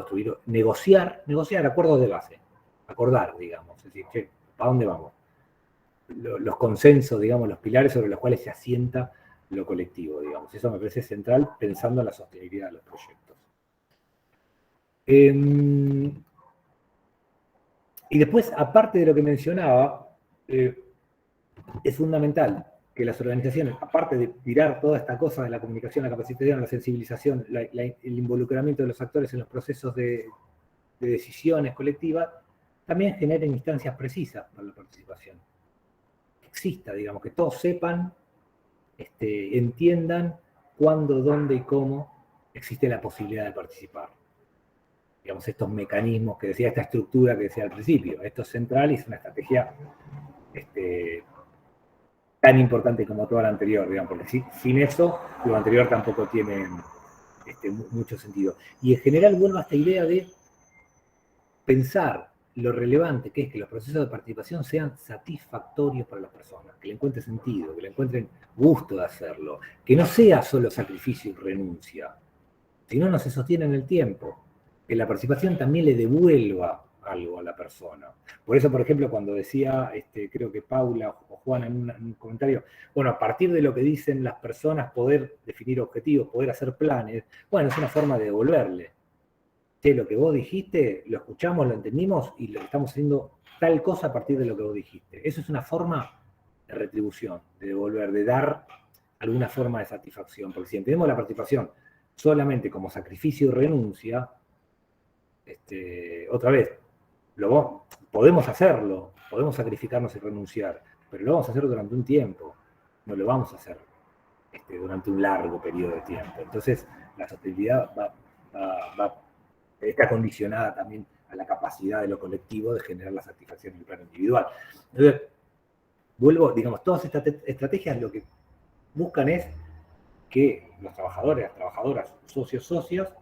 negociar acuerdos de base, acordar, digamos, es decir, ¿para dónde vamos? Los consensos, digamos, los pilares sobre los cuales se asienta lo colectivo, digamos. Eso me parece central pensando en la sostenibilidad de los proyectos. Y después, aparte de lo que mencionaba, es fundamental que las organizaciones, aparte de tirar toda esta cosa de la comunicación, la capacitación, la sensibilización, el involucramiento de los actores en los procesos de decisiones colectivas, también generen instancias precisas para la participación. Que exista, digamos, que todos sepan, entiendan cuándo, dónde y cómo existe la posibilidad de participar. Digamos, estos mecanismos que decía, esta estructura que decía al principio, esto es central y es una estrategia tan importante como toda la anterior, digamos, porque sin eso, lo anterior tampoco tiene mucho sentido. Y en general vuelvo a esta idea de pensar lo relevante que es que los procesos de participación sean satisfactorios para las personas, que le encuentren sentido, que le encuentren gusto de hacerlo, que no sea solo sacrificio y renuncia, sino no se sostiene en el tiempo, que la participación también le devuelva algo a la persona. Por eso, por ejemplo, cuando decía, creo que Paula o Juana en un comentario, bueno, a partir de lo que dicen las personas, poder definir objetivos, poder hacer planes, bueno, es una forma de devolverle. Lo que vos dijiste, lo escuchamos, lo entendimos y lo estamos haciendo tal cosa a partir de lo que vos dijiste. Eso es una forma de retribución, de devolver, de dar alguna forma de satisfacción. Porque si entendemos la participación solamente como sacrificio y renuncia, otra vez, podemos hacerlo, podemos sacrificarnos y renunciar, pero lo vamos a hacer durante un tiempo, no lo vamos a hacer durante un largo periodo de tiempo. Entonces, la sostenibilidad está condicionada también a la capacidad de lo colectivo de generar la satisfacción en el plano individual. Entonces, digamos, todas estas estrategias lo que buscan es que los trabajadores, las trabajadoras, socios,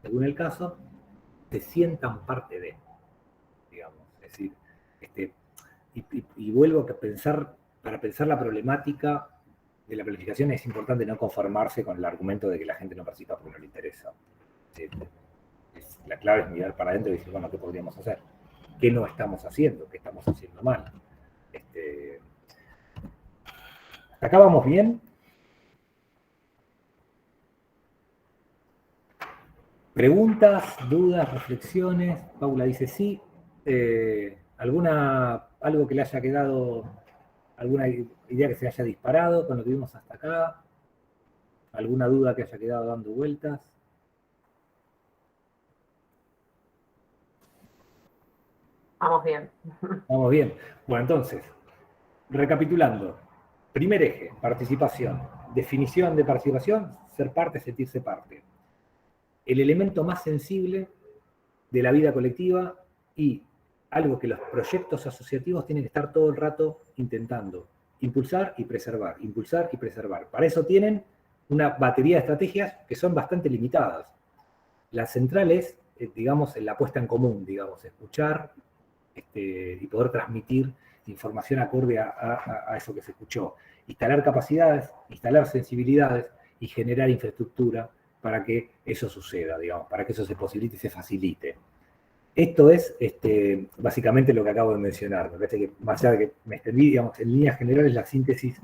según el caso, se sientan parte de, digamos, es decir, y vuelvo a pensar, para pensar la problemática de la planificación es importante no conformarse con el argumento de que la gente no participa porque no le interesa. ¿Sí? La clave es mirar para adentro y decir, bueno, ¿qué podríamos hacer? ¿Qué no estamos haciendo? ¿Qué estamos haciendo mal? ¿Hasta acá vamos bien? ¿Preguntas, dudas, reflexiones? Paula dice sí. algo que le haya quedado, alguna idea que se haya disparado con lo que vimos hasta acá, alguna duda que haya quedado dando vueltas. Vamos bien. Vamos bien. Bueno, entonces, recapitulando. Primer eje, participación. Definición de participación, ser parte, sentirse parte. El elemento más sensible de la vida colectiva y algo que los proyectos asociativos tienen que estar todo el rato intentando. Impulsar y preservar, impulsar y preservar. Para eso tienen una batería de estrategias que son bastante limitadas. La central es, digamos, la puesta en común, digamos, escuchar y poder transmitir información acorde a eso que se escuchó. Instalar capacidades, instalar sensibilidades y generar infraestructura para que eso suceda, digamos, para que eso se posibilite y se facilite. Esto es básicamente lo que acabo de mencionar. Me parece que, más allá de que me extendí, digamos, en líneas generales la síntesis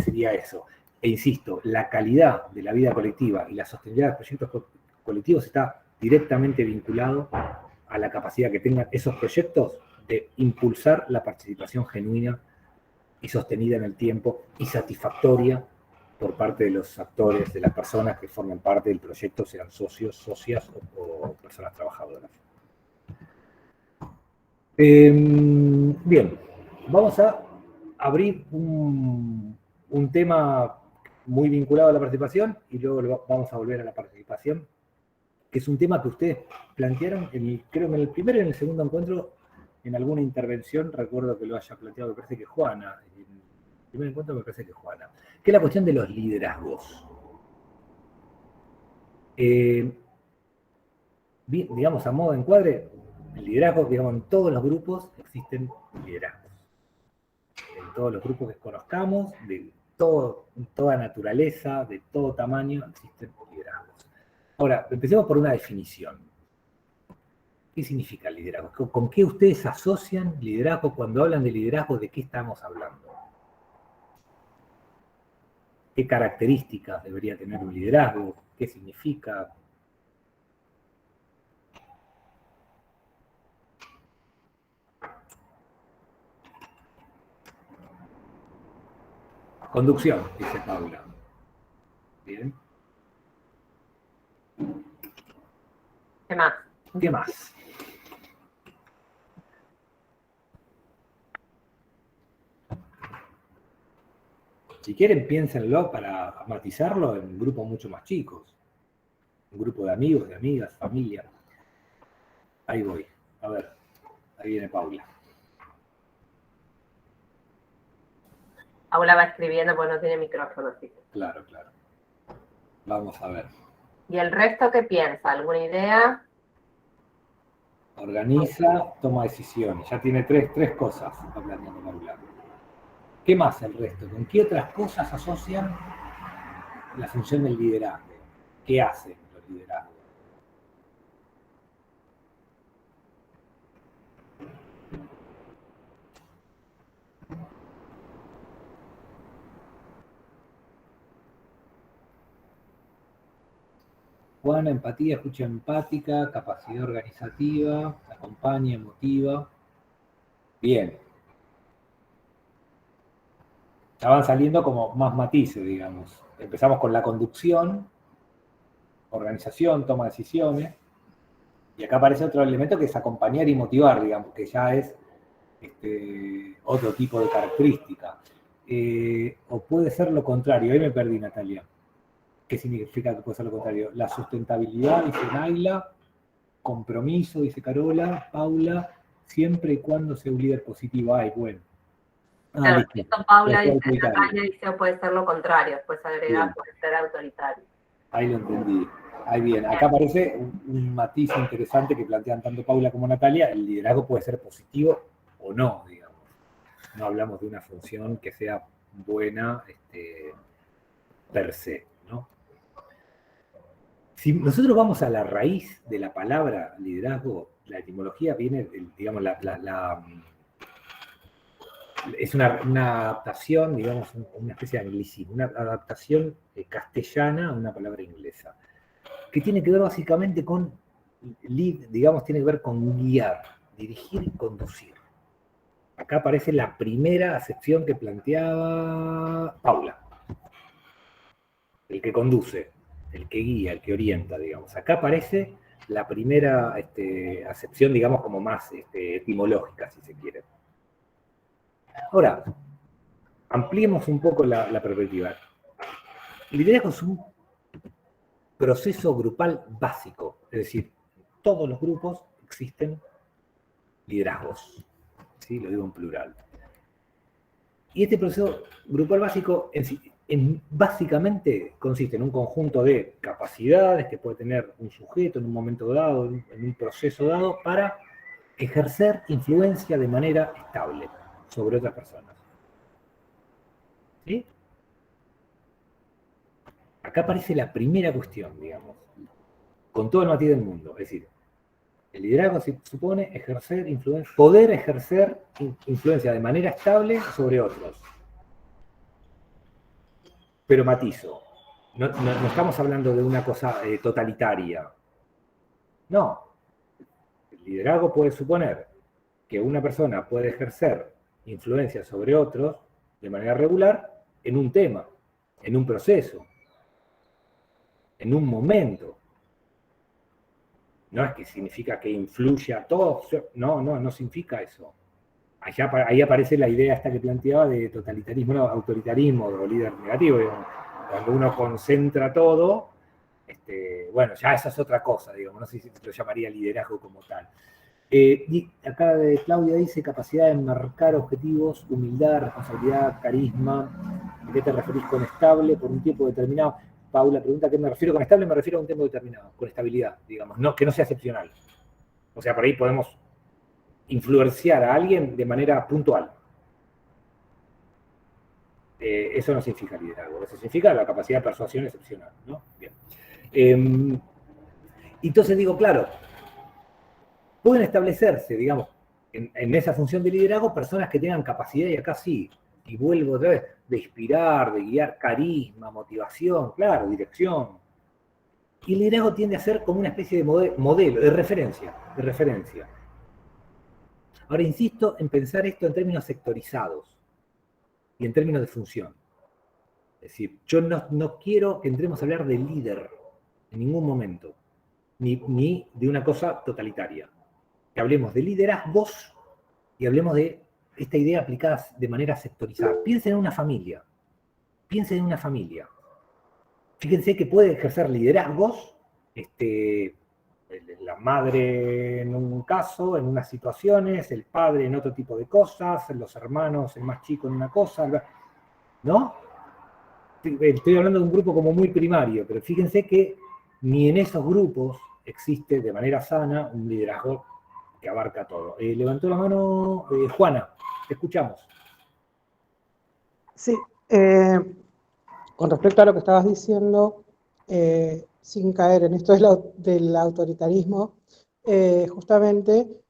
sería eso. E insisto, la calidad de la vida colectiva y la sostenibilidad de los proyectos colectivos está directamente vinculado a la capacidad que tengan esos proyectos de impulsar la participación genuina y sostenida en el tiempo y satisfactoria por parte de los actores, de las personas que forman parte del proyecto, sean socios, socias o personas trabajadoras. Bien, vamos a abrir un tema muy vinculado a la participación y luego vamos a volver a la participación, que es un tema que ustedes plantearon, creo que en el primero y en el segundo encuentro, en alguna intervención, recuerdo que lo haya planteado, me parece que Juana, en el primer encuentro me parece que Juana, que es la cuestión de los liderazgos. Digamos, a modo de encuadre, el liderazgo, digamos, en todos los grupos existen liderazgos. En todos los grupos que conozcamos, de toda naturaleza, de todo tamaño, existen liderazgos. Ahora, empecemos por una definición. ¿Qué significa el liderazgo? ¿Con qué ustedes asocian liderazgo? Cuando hablan de liderazgo, ¿de qué estamos hablando? ¿Qué características debería tener un liderazgo? ¿Qué significa? Conducción, dice Paula. Bien. ¿Qué más? ¿Qué más? Si quieren, piénsenlo para matizarlo en grupos mucho más chicos. Un grupo de amigos, de amigas, familia. Ahí voy. A ver, ahí viene Paula. Paula va escribiendo porque no tiene micrófono. Así que. Claro. Vamos a ver. ¿Y el resto qué piensa? ¿Alguna idea? Organiza, toma decisiones. Ya tiene tres cosas, está planteando Paula. ¿Qué más el resto? ¿Con qué otras cosas asocian la función del liderazgo? ¿Qué hacen los liderazgos? Juana, empatía, escucha empática, capacidad organizativa, acompaña, emotiva. Bien. Ya van saliendo como más matices, digamos. Empezamos con la conducción, organización, toma de decisiones, y acá aparece otro elemento que es acompañar y motivar, digamos, que ya es otro tipo de característica. O puede ser lo contrario, ahí me perdí, Natalia. ¿Qué significa que puede ser lo contrario? La sustentabilidad, dice Naila, compromiso, dice Carola, Paula, siempre y cuando sea un líder positivo. Ay, bueno. Claro, esto Paula dice, Natalia dice, o puede ser lo contrario, después agregar, puede ser autoritario. Ahí lo entendí. Ahí bien. Acá aparece un matiz interesante que plantean tanto Paula como Natalia. El liderazgo puede ser positivo o no, digamos. No hablamos de una función que sea buena per se, ¿no? Si nosotros vamos a la raíz de la palabra liderazgo, la etimología viene, digamos, es una adaptación, digamos, una especie de anglicismo, una adaptación castellana a una palabra inglesa, que tiene que ver básicamente con lead, digamos, tiene que ver con guiar, dirigir y conducir. acá aparece la primera acepción que planteaba Paula. El que conduce, el que guía, el que orienta, digamos. Acá aparece la primera acepción, digamos, como más etimológica, si se quiere. Ahora, ampliemos un poco la perspectiva. El liderazgo es un proceso grupal básico, es decir, en todos los grupos existen liderazgos, ¿sí? Lo digo en plural. Y este proceso grupal básico básicamente consiste en un conjunto de capacidades que puede tener un sujeto en un momento dado, en un proceso dado, para ejercer influencia de manera estable sobre otras personas. ¿Sí? Acá aparece la primera cuestión, digamos, con todo el matiz del mundo. Es decir, el liderazgo supone poder ejercer influencia de manera estable sobre otros. Pero matizo, no estamos hablando de una cosa totalitaria. No. El liderazgo puede suponer que una persona puede ejercer influencia sobre otros de manera regular en un tema, en un proceso, en un momento. No es que significa que influya a todos, no significa eso. Ahí aparece la idea esta que planteaba de totalitarismo, no, autoritarismo o líder negativo, digamos. Cuando uno concentra todo, bueno, ya esa es otra cosa, digamos, no sé si lo llamaría liderazgo como tal. Y acá Claudia dice capacidad de marcar objetivos, humildad, responsabilidad, carisma. ¿A qué te referís con estable por un tiempo determinado? Paula pregunta a qué me refiero con estable, me refiero a un tiempo determinado, con estabilidad, digamos, que no sea excepcional. O sea, por ahí podemos influenciar a alguien de manera puntual. Eso no significa liderazgo, eso significa la capacidad de persuasión excepcional, ¿no? Bien. Entonces digo, claro, pueden establecerse, digamos, en esa función de liderazgo personas que tengan capacidad, y acá sí, y vuelvo otra vez, de inspirar, de guiar, carisma, motivación, claro, dirección. Y el liderazgo tiende a ser como una especie de modelo, de referencia. Ahora, insisto en pensar esto en términos sectorizados y en términos de función. Es decir, yo no quiero que entremos a hablar de líder en ningún momento, ni de una cosa totalitaria. Que hablemos de liderazgos y hablemos de esta idea aplicada de manera sectorizada. Piensen en una familia. Fíjense que puede ejercer liderazgos, la madre en un caso, en unas situaciones, el padre en otro tipo de cosas, los hermanos, el más chico en una cosa, ¿no? Estoy hablando de un grupo como muy primario, pero fíjense que ni en esos grupos existe de manera sana un liderazgo que abarca todo. Levantó la mano Juana, te escuchamos. Sí, con respecto a lo que estabas diciendo, sin caer en esto del autoritarismo, justamente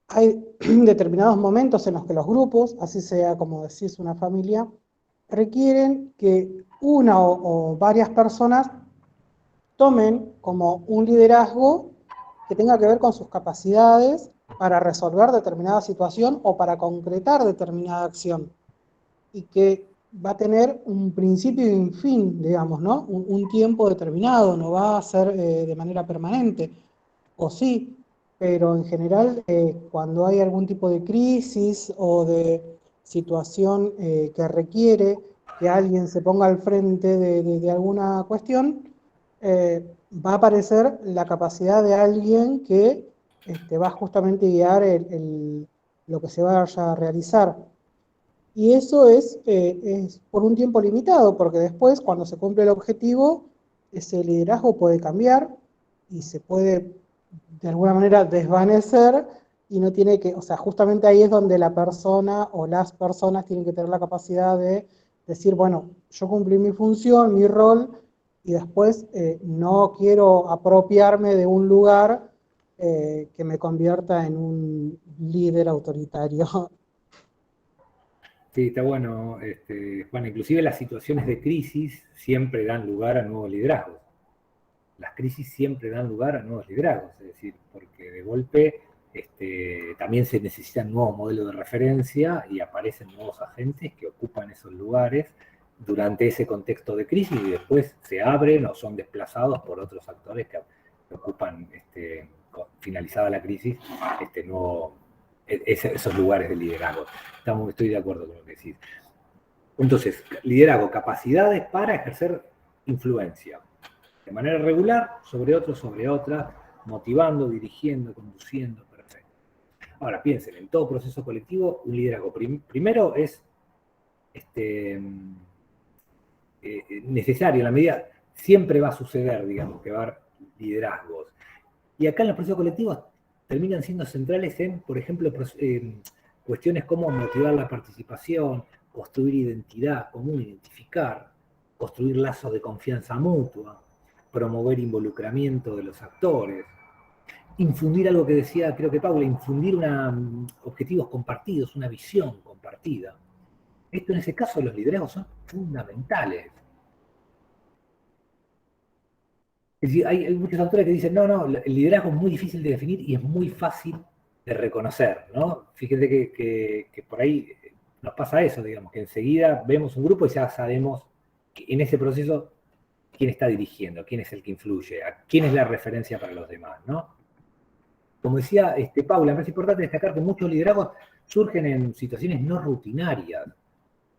hay determinados momentos en los que los grupos, así sea como decís una familia, requieren que una o varias personas tomen como un liderazgo que tenga que ver con sus capacidades para resolver determinada situación o para concretar determinada acción, y que va a tener un principio y un fin, digamos, ¿no? Un tiempo determinado, no va a ser de manera permanente, o sí, pero en general cuando hay algún tipo de crisis o de situación que requiere que alguien se ponga al frente de alguna cuestión, va a aparecer la capacidad de alguien que va justamente a guiar lo que se vaya a realizar. Y eso es por un tiempo limitado, porque después, cuando se cumple el objetivo, ese liderazgo puede cambiar y se puede, de alguna manera, desvanecer y no tiene que, o sea, justamente ahí es donde la persona o las personas tienen que tener la capacidad de decir, bueno, yo cumplí mi función, mi rol, y después no quiero apropiarme de un lugar que me convierta en un líder autoritario. Sí, está bueno, Juan. Inclusive las situaciones de crisis siempre dan lugar a nuevos liderazgos. Las crisis siempre dan lugar a nuevos liderazgos, es decir, porque de golpe también se necesitan nuevos modelos de referencia y aparecen nuevos agentes que ocupan esos lugares durante ese contexto de crisis y después se abren o son desplazados por otros actores que ocupan, finalizada la crisis, esos lugares de liderazgo. Estoy de acuerdo con lo que decís. Entonces, liderazgo, capacidades para ejercer influencia de manera regular sobre otros, sobre otras, motivando, dirigiendo, conduciendo, perfecto. Ahora, piensen, en todo proceso colectivo, un liderazgo primero es necesario, en la medida, siempre va a suceder, digamos, que va a haber liderazgos. Y acá en los procesos colectivos terminan siendo centrales en, por ejemplo, cuestiones como motivar la participación, construir identidad común, identificar, construir lazos de confianza mutua, promover involucramiento de los actores, infundir algo que decía, creo que Paula, infundir objetivos compartidos, una visión compartida. Esto en ese caso los liderazgos son fundamentales. Es decir, hay muchos autores que dicen, no, el liderazgo es muy difícil de definir y es muy fácil de reconocer, ¿no? Fíjense que por ahí nos pasa eso, digamos, que enseguida vemos un grupo y ya sabemos que en ese proceso quién está dirigiendo, quién es el que influye, quién es la referencia para los demás, ¿no? Como decía Paula, me parece importante destacar que muchos liderazgos surgen en situaciones no rutinarias,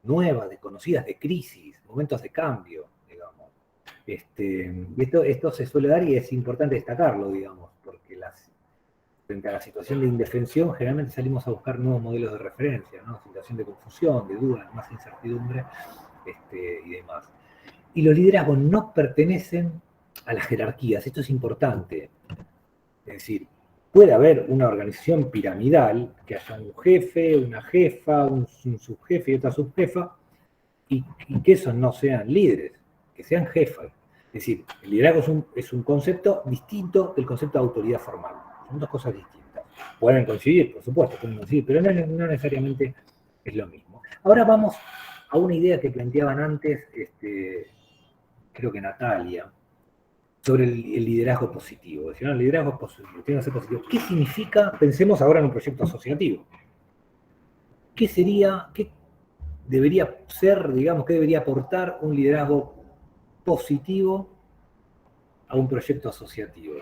nuevas, desconocidas, de crisis, momentos de cambio, digamos. Esto se suele dar y es importante destacarlo, digamos, porque frente a la situación de indefensión, generalmente salimos a buscar nuevos modelos de referencia, ¿no? Situación de confusión, de duda, más incertidumbre y demás. Y los liderazgos no pertenecen a las jerarquías, esto es importante. Es decir, puede haber una organización piramidal, que haya un jefe, una jefa, un subjefe y otra subjefa, y que esos no sean líderes, que sean jefas. Es decir, el liderazgo es un concepto distinto del concepto de autoridad formal. Son dos cosas distintas. Pueden coincidir, por supuesto, pueden coincidir, pero no necesariamente es lo mismo. Ahora vamos a una idea que planteaban antes, creo que Natalia, sobre el liderazgo positivo. Decían, el liderazgo positivo, tiene que ser positivo. ¿Qué significa? Pensemos ahora en un proyecto asociativo. ¿Qué debería ser, digamos, qué debería aportar un liderazgo positivo a un proyecto asociativo?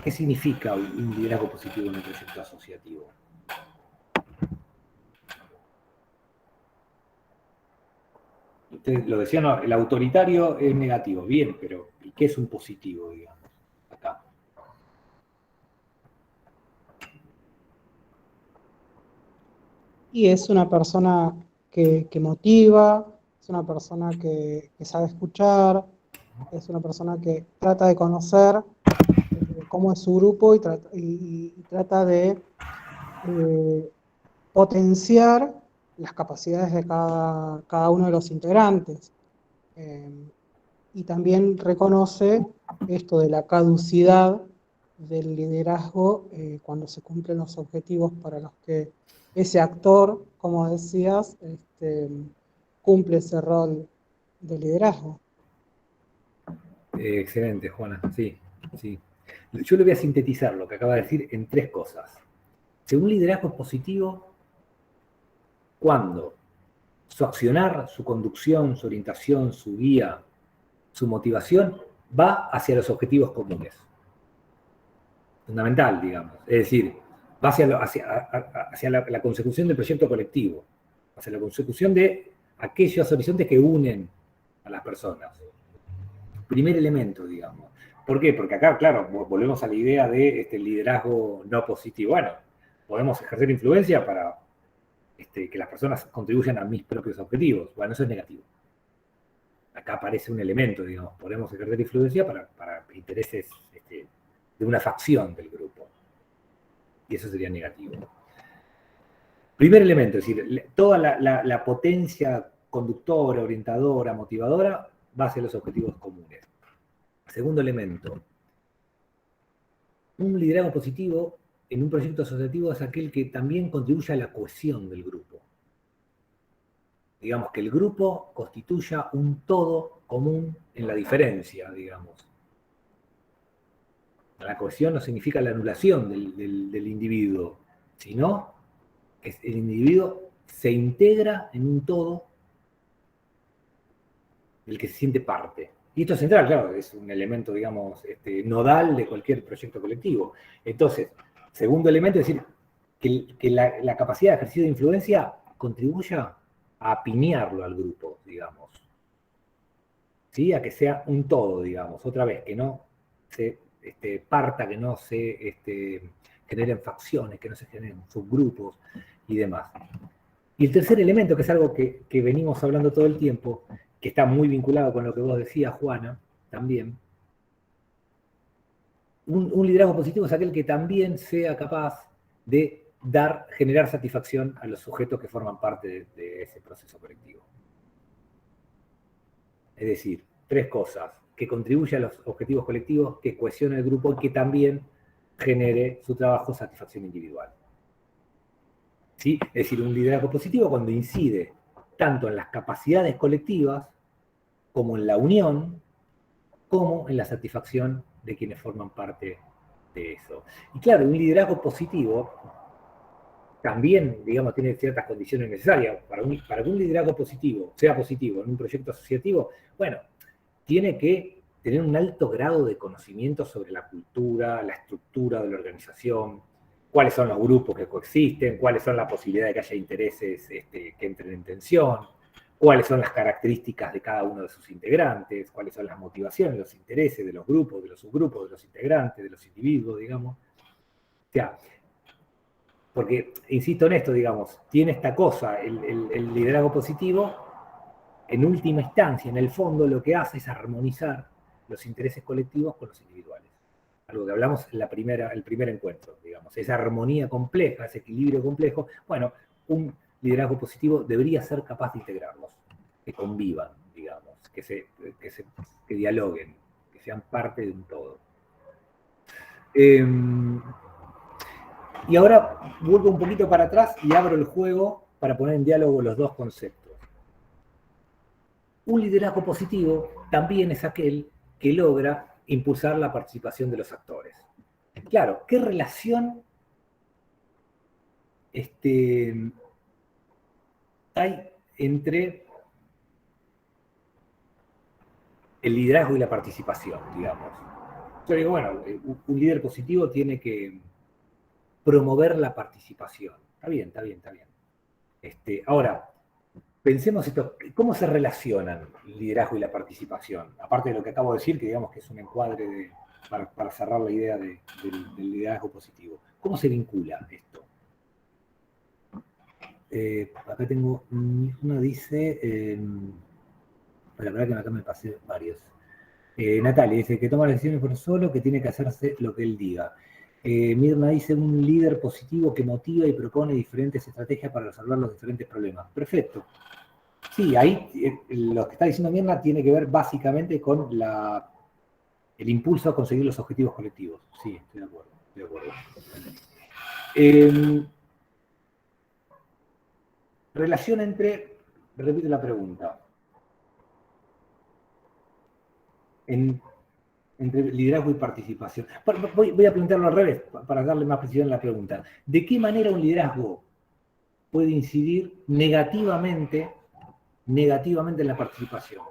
¿Qué significa un liderazgo positivo en un proyecto asociativo? Ustedes lo decían, no, el autoritario es negativo, bien, pero ¿y qué es un positivo, digamos, acá? Y es una persona que motiva, es una persona que sabe escuchar, es una persona que trata de conocer cómo es su grupo y trata de potenciar las capacidades de cada uno de los integrantes. Y también reconoce esto de la caducidad del liderazgo cuando se cumplen los objetivos para los que ese actor, como decías, cumple ese rol de liderazgo. Excelente, Juana, sí. Yo le voy a sintetizar lo que acaba de decir en 3 cosas. Un liderazgo es positivo cuando su accionar, su conducción, su orientación, su guía, su motivación va hacia los objetivos comunes. Fundamental, digamos. Es decir, va hacia la consecución del proyecto colectivo, hacia la consecución de aquellos horizontes que unen a las personas. Primer elemento, digamos. ¿Por qué? Porque acá, claro, volvemos a la idea de liderazgo no positivo. Bueno, podemos ejercer influencia para que las personas contribuyan a mis propios objetivos. Bueno, eso es negativo. Acá aparece un elemento, digamos, podemos ejercer influencia para intereses de una facción del grupo. Y eso sería negativo. Primer elemento, es decir, toda la potencia conductora, orientadora, motivadora, va hacia los objetivos comunes. Segundo elemento, un liderazgo positivo en un proyecto asociativo es aquel que también contribuye a la cohesión del grupo. Es digamos, que el grupo constituya un todo común en la diferencia, digamos. La cohesión no significa la anulación del individuo, sino que el individuo se integra en un todo del que se siente parte. Y esto es central, claro, es un elemento, digamos, nodal de cualquier proyecto colectivo. Entonces, segundo elemento es decir, que la capacidad de ejercicio de influencia contribuya a apiñarlo al grupo, digamos. ¿Sí? A que sea un todo, digamos. Otra vez, que no se parta, que no se generen facciones, que no se generen subgrupos y demás. Y el tercer elemento, que es algo que venimos hablando todo el tiempo, que está muy vinculado con lo que vos decías, Juana, también. Un liderazgo positivo es aquel que también sea capaz de generar satisfacción a los sujetos que forman parte de ese proceso colectivo. Es decir, tres cosas: que contribuya a los objetivos colectivos, que cohesione el grupo y que también genere su trabajo satisfacción individual. ¿Sí? Es decir, un liderazgo positivo cuando incide tanto en las capacidades colectivas como en la unión, como en la satisfacción de quienes forman parte de eso. Y claro, un liderazgo positivo también, digamos, tiene ciertas condiciones necesarias. Para que un liderazgo positivo sea positivo en un proyecto asociativo, bueno, tiene que tener un alto grado de conocimiento sobre la cultura, la estructura de la organización, cuáles son los grupos que coexisten, cuáles son las posibilidades de que haya intereses que entren en tensión, cuáles son las características de cada uno de sus integrantes, cuáles son las motivaciones, los intereses de los grupos, de los subgrupos, de los integrantes, de los individuos, digamos. O sea, porque, insisto en esto, digamos, tiene esta cosa, el liderazgo positivo, en última instancia, en el fondo, lo que hace es armonizar los intereses colectivos con los individuales. Algo que hablamos en el primer encuentro, digamos. Esa armonía compleja, ese equilibrio complejo, bueno, un liderazgo positivo debería ser capaz de integrarlos, que convivan, digamos, que dialoguen, que sean parte de un todo. Y ahora vuelvo un poquito para atrás y abro el juego para poner en diálogo los dos conceptos. Un liderazgo positivo también es aquel que logra impulsar la participación de los actores. Claro, ¿qué relación hay entre el liderazgo y la participación, digamos? Yo digo, bueno, un líder positivo tiene que promover la participación. Está bien, está bien, está bien. Ahora, pensemos esto, ¿cómo se relacionan el liderazgo y la participación? Aparte de lo que acabo de decir, que digamos que es un encuadre para cerrar la idea del liderazgo positivo. ¿Cómo se vincula esto? Acá tengo, uno dice, la verdad que acá me pasé varios. Natalia dice que toma las decisiones por solo, que tiene que hacerse lo que él diga. Mirna dice, un líder positivo que motiva y propone diferentes estrategias para resolver los diferentes problemas. Perfecto. Sí, ahí lo que está diciendo Mirna tiene que ver básicamente con el impulso a conseguir los objetivos colectivos. Sí, estoy de acuerdo. Relación repito la pregunta, entre liderazgo y participación. Voy a plantearlo al revés, para darle más precisión a la pregunta. ¿De qué manera un liderazgo puede incidir negativamente en la participación?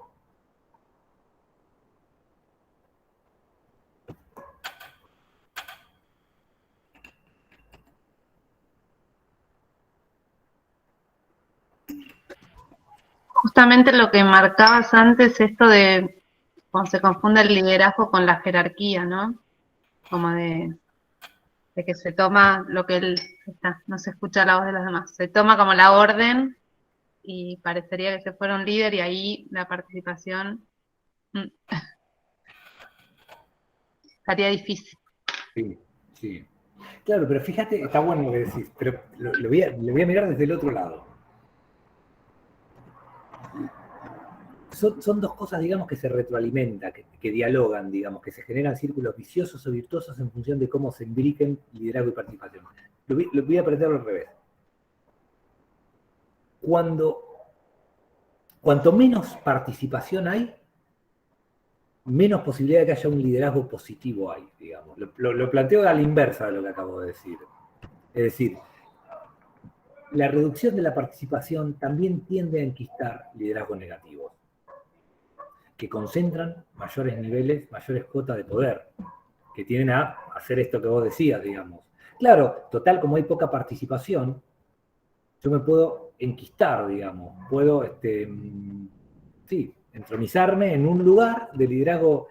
Justamente lo que marcabas antes, esto de cuando se confunde el liderazgo con la jerarquía, ¿no? Como de que se toma lo que él está, no se escucha la voz de los demás, se toma como la orden y parecería que se fuera un líder y ahí la participación estaría difícil. Sí, sí. Claro, pero fíjate, está bueno lo que decís, pero lo voy a mirar desde el otro lado. Son dos cosas, digamos, que se retroalimentan, que dialogan, digamos, que se generan círculos viciosos o virtuosos en función de cómo se imbriquen liderazgo y participación. Lo voy a plantearlo al revés. Cuando cuanto menos participación hay, menos posibilidad de que haya un liderazgo positivo hay, digamos. Lo planteo a la inversa de lo que acabo de decir. Es decir, la reducción de la participación también tiende a enquistar liderazgos negativos, que concentran mayores niveles, mayores cuotas de poder, que tienden a hacer esto que vos decías, digamos. Claro, total, como hay poca participación, yo me puedo enquistar, digamos, puedo, sí, entronizarme en un lugar de liderazgo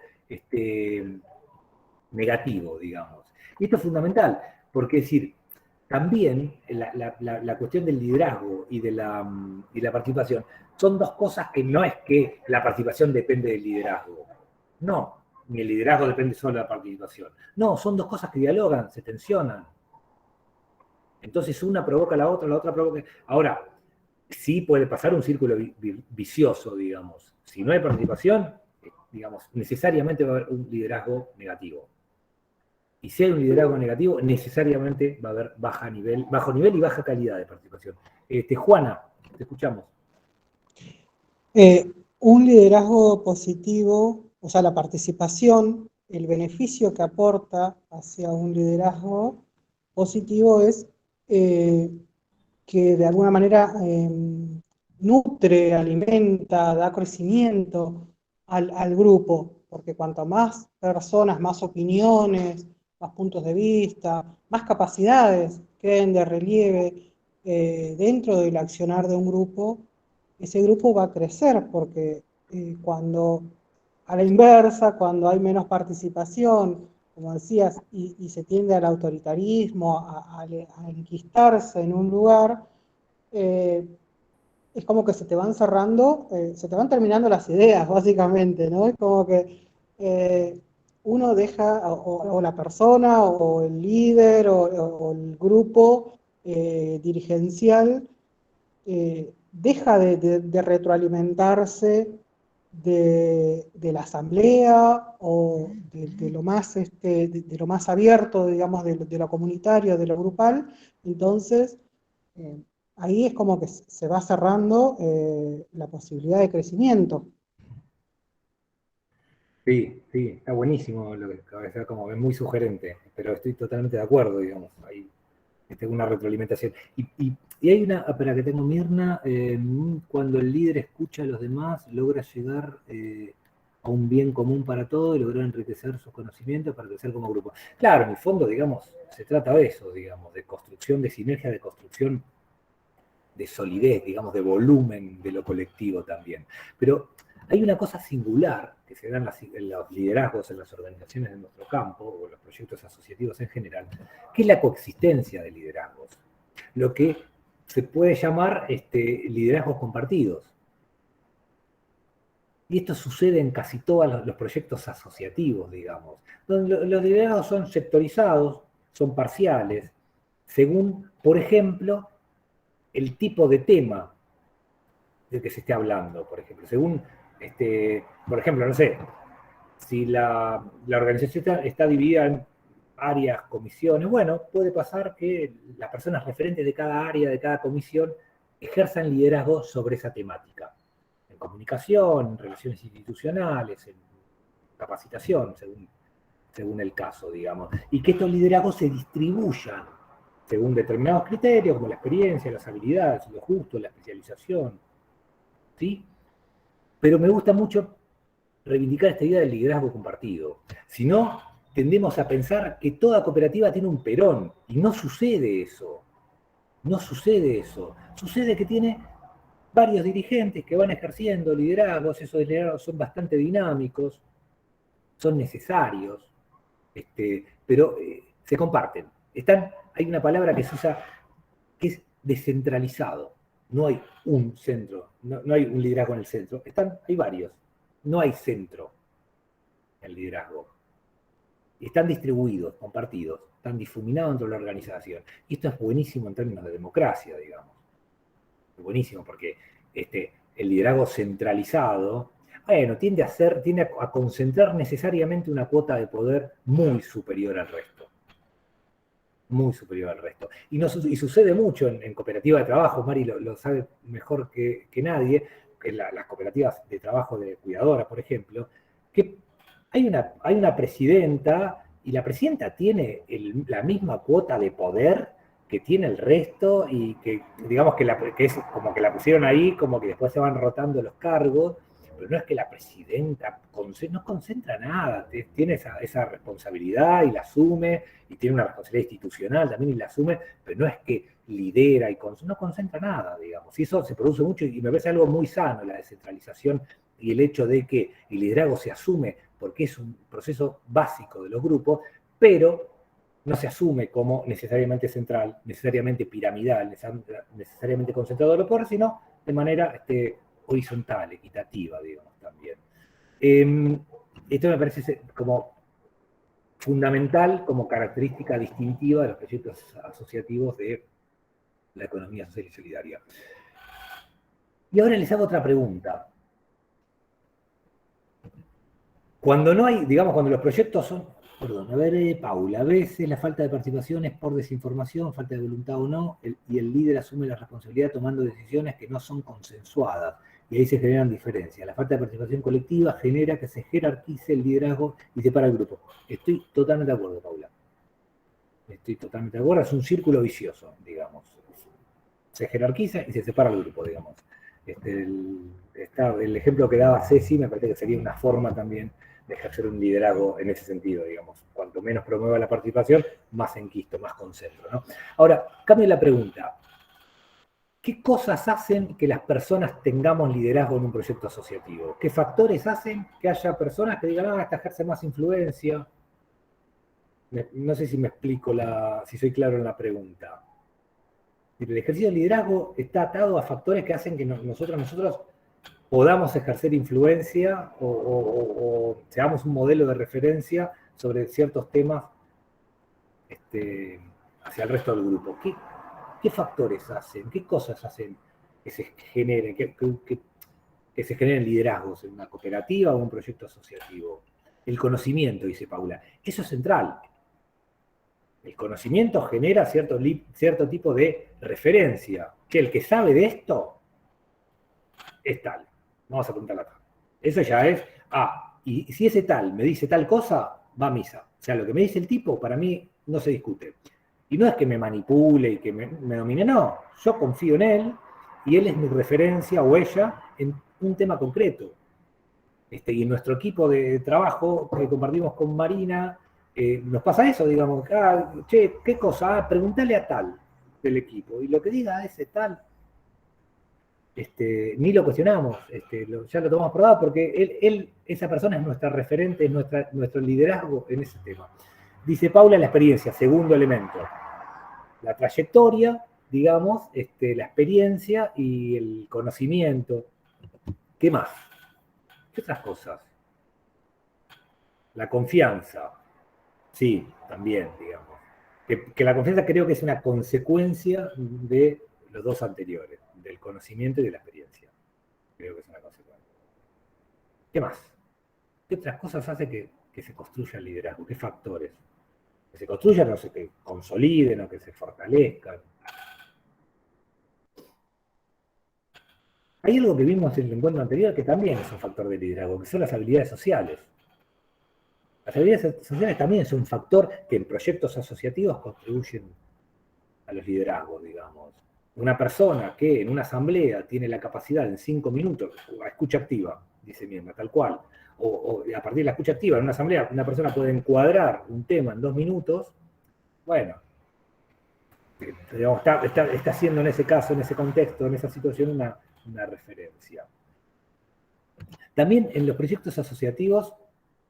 negativo, digamos. Y esto es fundamental, porque es decir, también la cuestión del liderazgo y de la participación son dos cosas que no es que la participación depende del liderazgo. No, ni el liderazgo depende solo de la participación. No, son dos cosas que dialogan, se tensionan. Entonces una provoca a la otra provoca... Ahora, sí puede pasar un círculo vicioso, digamos. Si no hay participación, digamos, necesariamente va a haber un liderazgo negativo. Y si hay un liderazgo negativo, necesariamente va a haber bajo nivel y baja calidad de participación. Juana, te escuchamos. Un liderazgo positivo, o sea, la participación, el beneficio que aporta hacia un liderazgo positivo es que de alguna manera nutre, alimenta, da crecimiento al grupo, porque cuanto más personas, más opiniones, más puntos de vista, más capacidades queden de relieve dentro del accionar de un grupo, ese grupo va a crecer, porque cuando a la inversa, cuando hay menos participación, como decías, y se tiende al autoritarismo, a enquistarse en un lugar, es como que se te van cerrando, se te van terminando las ideas, básicamente, ¿no? Es como que uno deja, o la persona, o el líder, o el grupo dirigencial, deja de retroalimentarse de la asamblea o de lo más, de lo más abierto, digamos, de lo comunitario, de lo grupal. Entonces, ahí es como que se va cerrando la posibilidad de crecimiento. Sí, está buenísimo lo que acabas de decir, como es muy sugerente, pero estoy totalmente de acuerdo, digamos. Hay una retroalimentación. Y hay una, para que tengo Mirna, cuando el líder escucha a los demás, logra llegar a un bien común para todos y lograr enriquecer sus conocimientos para crecer como grupo. Claro, en el fondo, digamos, se trata de eso, digamos, de construcción de sinergia, de construcción de solidez, digamos, de volumen de lo colectivo también. Pero hay una cosa singular que se da en los liderazgos, en las organizaciones de nuestro campo, o los proyectos asociativos en general, que es la coexistencia de liderazgos. Lo que se puede llamar liderazgos compartidos. Y esto sucede en casi todos los proyectos asociativos, digamos, donde los liderazgos son sectorizados, son parciales, según, por ejemplo, el tipo de tema del que se esté hablando, por ejemplo. Según, por ejemplo, no sé, si la organización está dividida en áreas, comisiones, bueno, puede pasar que las personas referentes de cada área, de cada comisión, ejerzan liderazgo sobre esa temática. En comunicación, en relaciones institucionales, en capacitación, según el caso, digamos. Y que estos liderazgos se distribuyan según determinados criterios, como la experiencia, las habilidades, lo justo, la especialización. ¿Sí? Pero me gusta mucho reivindicar esta idea del liderazgo compartido. Si no, tendemos a pensar que toda cooperativa tiene un Perón, y no sucede eso. No sucede eso. Sucede que tiene varios dirigentes que van ejerciendo liderazgos, esos liderazgos son bastante dinámicos, son necesarios, pero se comparten. Hay una palabra que se usa que es descentralizado. No hay un centro, no hay un liderazgo en el centro. Hay varios. No hay centro en el liderazgo. Están distribuidos, compartidos, están difuminados dentro de la organización. Y esto es buenísimo en términos de democracia, digamos. Es buenísimo porque el liderazgo centralizado, bueno, tiende a concentrar necesariamente una cuota de poder muy superior al resto. Muy superior al resto. Y sucede mucho en cooperativa de trabajo, Mari lo sabe mejor que nadie, en las cooperativas de trabajo de cuidadoras, por ejemplo, que hay una presidenta y la presidenta tiene la misma cuota de poder que tiene el resto y que, digamos, que es como que la pusieron ahí, como que después se van rotando los cargos, pero no es que la presidenta no concentra nada, tiene esa responsabilidad y la asume, y tiene una responsabilidad institucional también y la asume, pero no es que lidera y no concentra nada, digamos. Y eso se produce mucho y me parece algo muy sano, la descentralización y el hecho de que el liderazgo se asume porque es un proceso básico de los grupos, pero no se asume como necesariamente central, necesariamente piramidal, necesariamente concentrador de poder, sino de manera horizontal, equitativa, digamos, también. Esto me parece como fundamental, como característica distintiva de los proyectos asociativos de la economía social y solidaria. Y ahora les hago otra pregunta. Cuando no hay, digamos, cuando los proyectos son, perdón, a ver, Paula, a veces la falta de participación es por desinformación, falta de voluntad o no, y el líder asume la responsabilidad tomando decisiones que no son consensuadas, y ahí se generan diferencias. La falta de participación colectiva genera que se jerarquice el liderazgo y separa el grupo. Estoy totalmente de acuerdo, Paula. Estoy totalmente de acuerdo, es un círculo vicioso, digamos. Se jerarquiza y se separa el grupo, digamos. El ejemplo que daba Ceci me parece que sería una forma también de ejercer un liderazgo en ese sentido, digamos. Cuanto menos promueva la participación, más enquisto, más concentro, ¿no? Ahora, cambio la pregunta. ¿Qué cosas hacen que las personas tengamos liderazgo en un proyecto asociativo? ¿Qué factores hacen que haya personas que digan, esta ejerce más influencia? No sé si me explico, si soy claro en la pregunta. El ejercicio de liderazgo está atado a factores que hacen que nosotros podamos ejercer influencia o seamos un modelo de referencia sobre ciertos temas hacia el resto del grupo. ¿Qué factores hacen? ¿Qué cosas hacen que se generen, que se generen liderazgos en una cooperativa o un proyecto asociativo? El conocimiento, dice Paula. Eso es central. El conocimiento genera cierto tipo de referencia. Que el que sabe de esto es tal. Vamos a preguntarle acá. Eso ya es, y si ese tal me dice tal cosa, va a misa. O sea, lo que me dice el tipo, para mí, no se discute. Y no es que me manipule y que me domine, no. Yo confío en él y él es mi referencia o ella en un tema concreto. Y en nuestro equipo de trabajo que compartimos con Marina, nos pasa eso, digamos, che, ¿qué cosa? Pregúntale a tal del equipo. Y lo que diga ese tal, ni lo cuestionamos, ya lo tomamos probado porque esa persona es nuestra referente, es nuestro liderazgo en ese tema. Dice Paula, la experiencia, segundo elemento. La trayectoria, digamos, la experiencia y el conocimiento. ¿Qué más? ¿Qué otras cosas? La confianza. Sí, también, digamos. Que la confianza creo que es una consecuencia de los dos anteriores, del conocimiento y de la experiencia. Creo que es una consecuencia. ¿Qué más? ¿Qué otras cosas hace que se construya el liderazgo? ¿Qué factores? Que se construyan o que consoliden o que se fortalezcan. Hay algo que vimos en el encuentro anterior que también es un factor de liderazgo, que son las habilidades sociales. Las habilidades sociales también son un factor que en proyectos asociativos contribuyen a los liderazgos, digamos. Una persona que en una asamblea tiene la capacidad en 5 minutos, a escucha activa, dice misma, tal cual, o a partir de la escucha activa en una asamblea, una persona puede encuadrar un tema en 2 minutos, bueno, digamos, está haciendo en ese caso, en ese contexto, en esa situación, una referencia. También en los proyectos asociativos,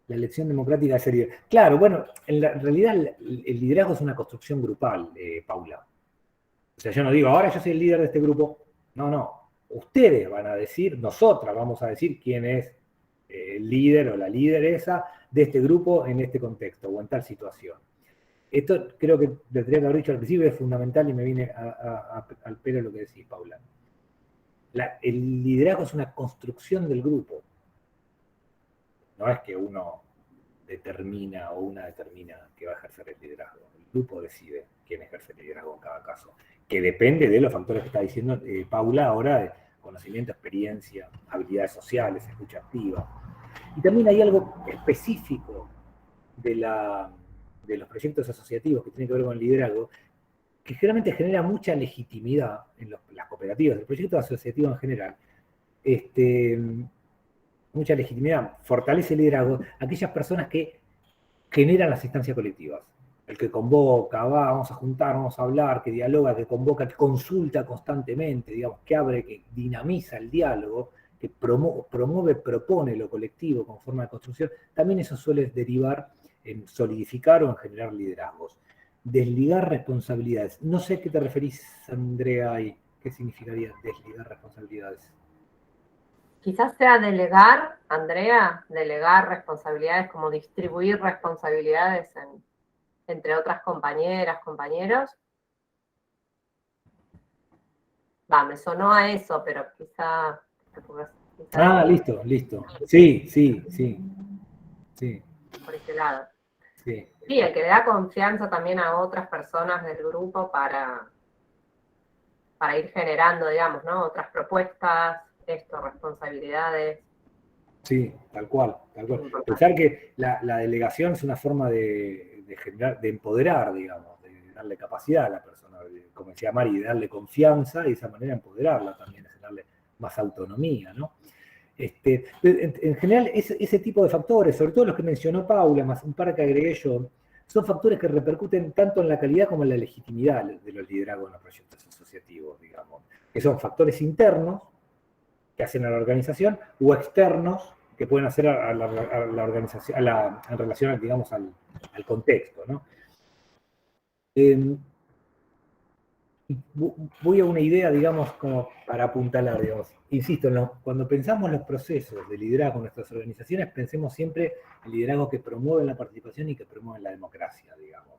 la elección democrática es el... Claro, bueno, en realidad el liderazgo es una construcción grupal, Paula. O sea, yo no digo, ahora yo soy el líder de este grupo. No. Ustedes van a decir, nosotras vamos a decir quién es el líder o la lideresa de este grupo en este contexto o en tal situación. Esto creo que tendría que haber dicho al principio, es fundamental y me viene al pelo lo que decís, Paula. El liderazgo es una construcción del grupo. No es que uno determina o una determina que va a ejercer el liderazgo. El grupo decide quién ejerce el liderazgo en cada caso. Que depende de los factores que está diciendo Paula ahora, conocimiento, experiencia, habilidades sociales, escucha activa. Y también hay algo específico de los proyectos asociativos que tienen que ver con el liderazgo, que generalmente genera mucha legitimidad en las cooperativas, el proyecto asociativo en general, mucha legitimidad, fortalece el liderazgo, aquellas personas que generan las instancias colectivas. El que convoca, vamos a juntar, vamos a hablar, que dialoga, que convoca, que consulta constantemente, digamos, que abre, que dinamiza el diálogo, que promueve, propone lo colectivo con forma de construcción, también eso suele derivar en solidificar o en generar liderazgos. Desligar responsabilidades. No sé a qué te referís, Andrea, y qué significaría desligar responsabilidades. Quizás sea delegar, Andrea, delegar responsabilidades, como distribuir responsabilidades entre otras compañeras, compañeros. Me sonó a eso, pero quizá Listo. Sí. Por ese lado. Sí, Sí, el que le da confianza también a otras personas del grupo para ir generando, digamos, ¿no? Otras propuestas, responsabilidades. Sí, tal cual. Pensar que la delegación es una forma de generar, de empoderar, digamos, de darle capacidad a la persona, como decía Mari, de darle confianza y de esa manera empoderarla también, es darle más autonomía, ¿no? En general, ese tipo de factores, sobre todo los que mencionó Paula, más un par que agregué yo, son factores que repercuten tanto en la calidad como en la legitimidad de los liderazgos en los proyectos asociativos, digamos, que son factores internos que hacen a la organización o externos que pueden hacer a la organización, en relación, digamos, al contexto, ¿no? Voy a una idea, digamos, como para apuntalar, digamos. Insisto, cuando pensamos en los procesos de liderazgo en nuestras organizaciones, pensemos siempre en liderazgo que promueven la participación y que promueven la democracia, digamos.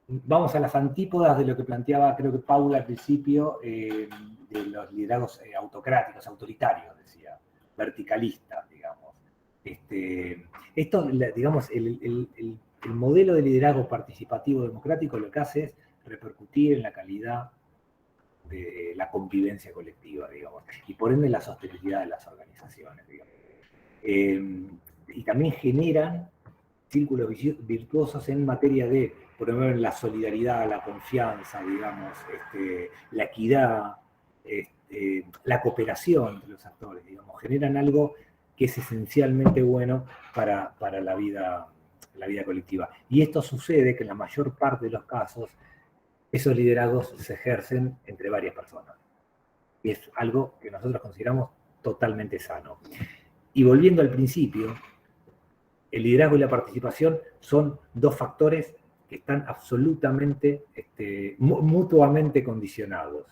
Vamos a las antípodas de lo que planteaba, creo que Paula al principio, de los liderazgos autocráticos, autoritarios, decía, verticalistas, digamos. Esto, digamos, el modelo de liderazgo participativo democrático lo que hace es repercutir en la calidad de la convivencia colectiva, digamos, y por ende la sostenibilidad de las organizaciones, digamos. Y también generan círculos virtuosos en materia de promover la solidaridad, la confianza, digamos, la equidad, la cooperación entre los actores, digamos, generan algo que es esencialmente bueno para la vida colectiva. Y esto sucede que en la mayor parte de los casos esos liderazgos se ejercen entre varias personas. Y es algo que nosotros consideramos totalmente sano. Y volviendo al principio, el liderazgo y la participación son dos factores que están absolutamente, mutuamente condicionados.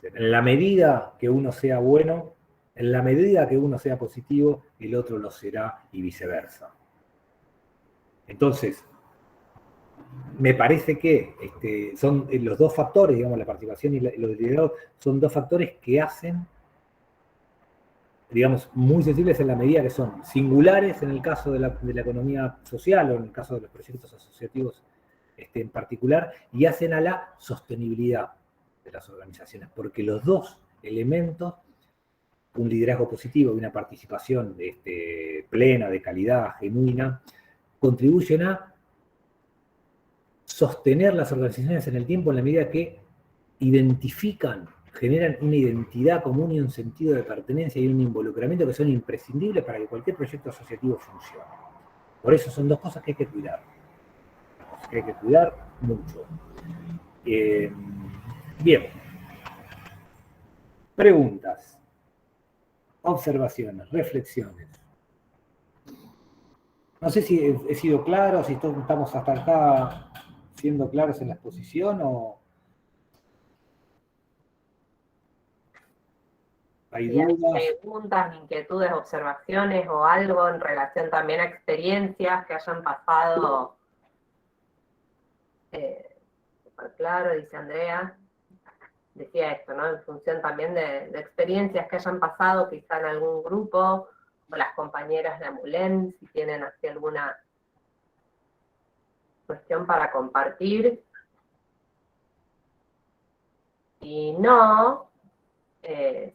En la medida que uno sea bueno, en la medida que uno sea positivo, el otro lo será y viceversa. Entonces, me parece que son los dos factores, digamos, la participación y los liderazgos, son dos factores que hacen, digamos, muy sensibles en la medida que son singulares en el caso de la economía social o en el caso de los proyectos asociativos en particular, y hacen a la sostenibilidad de las organizaciones, porque los dos elementos, un liderazgo positivo y una participación plena, de calidad, genuina, contribuyen a sostener las organizaciones en el tiempo en la medida que identifican, generan una identidad común y un sentido de pertenencia y un involucramiento que son imprescindibles para que cualquier proyecto asociativo funcione. Por eso son dos cosas que hay que cuidar. Que hay que cuidar mucho. Bien. Preguntas, observaciones, reflexiones. No sé si he sido claro, si estamos hasta acá siendo claros en la exposición o hay Si hay dudas. preguntas, inquietudes, observaciones o algo en relación también a experiencias que hayan pasado, súper claro, dice Andrea, decía esto, ¿no? En función también de experiencias que hayan pasado, quizá en algún grupo, o las compañeras de Amulén, si tienen así alguna cuestión para compartir. Si no,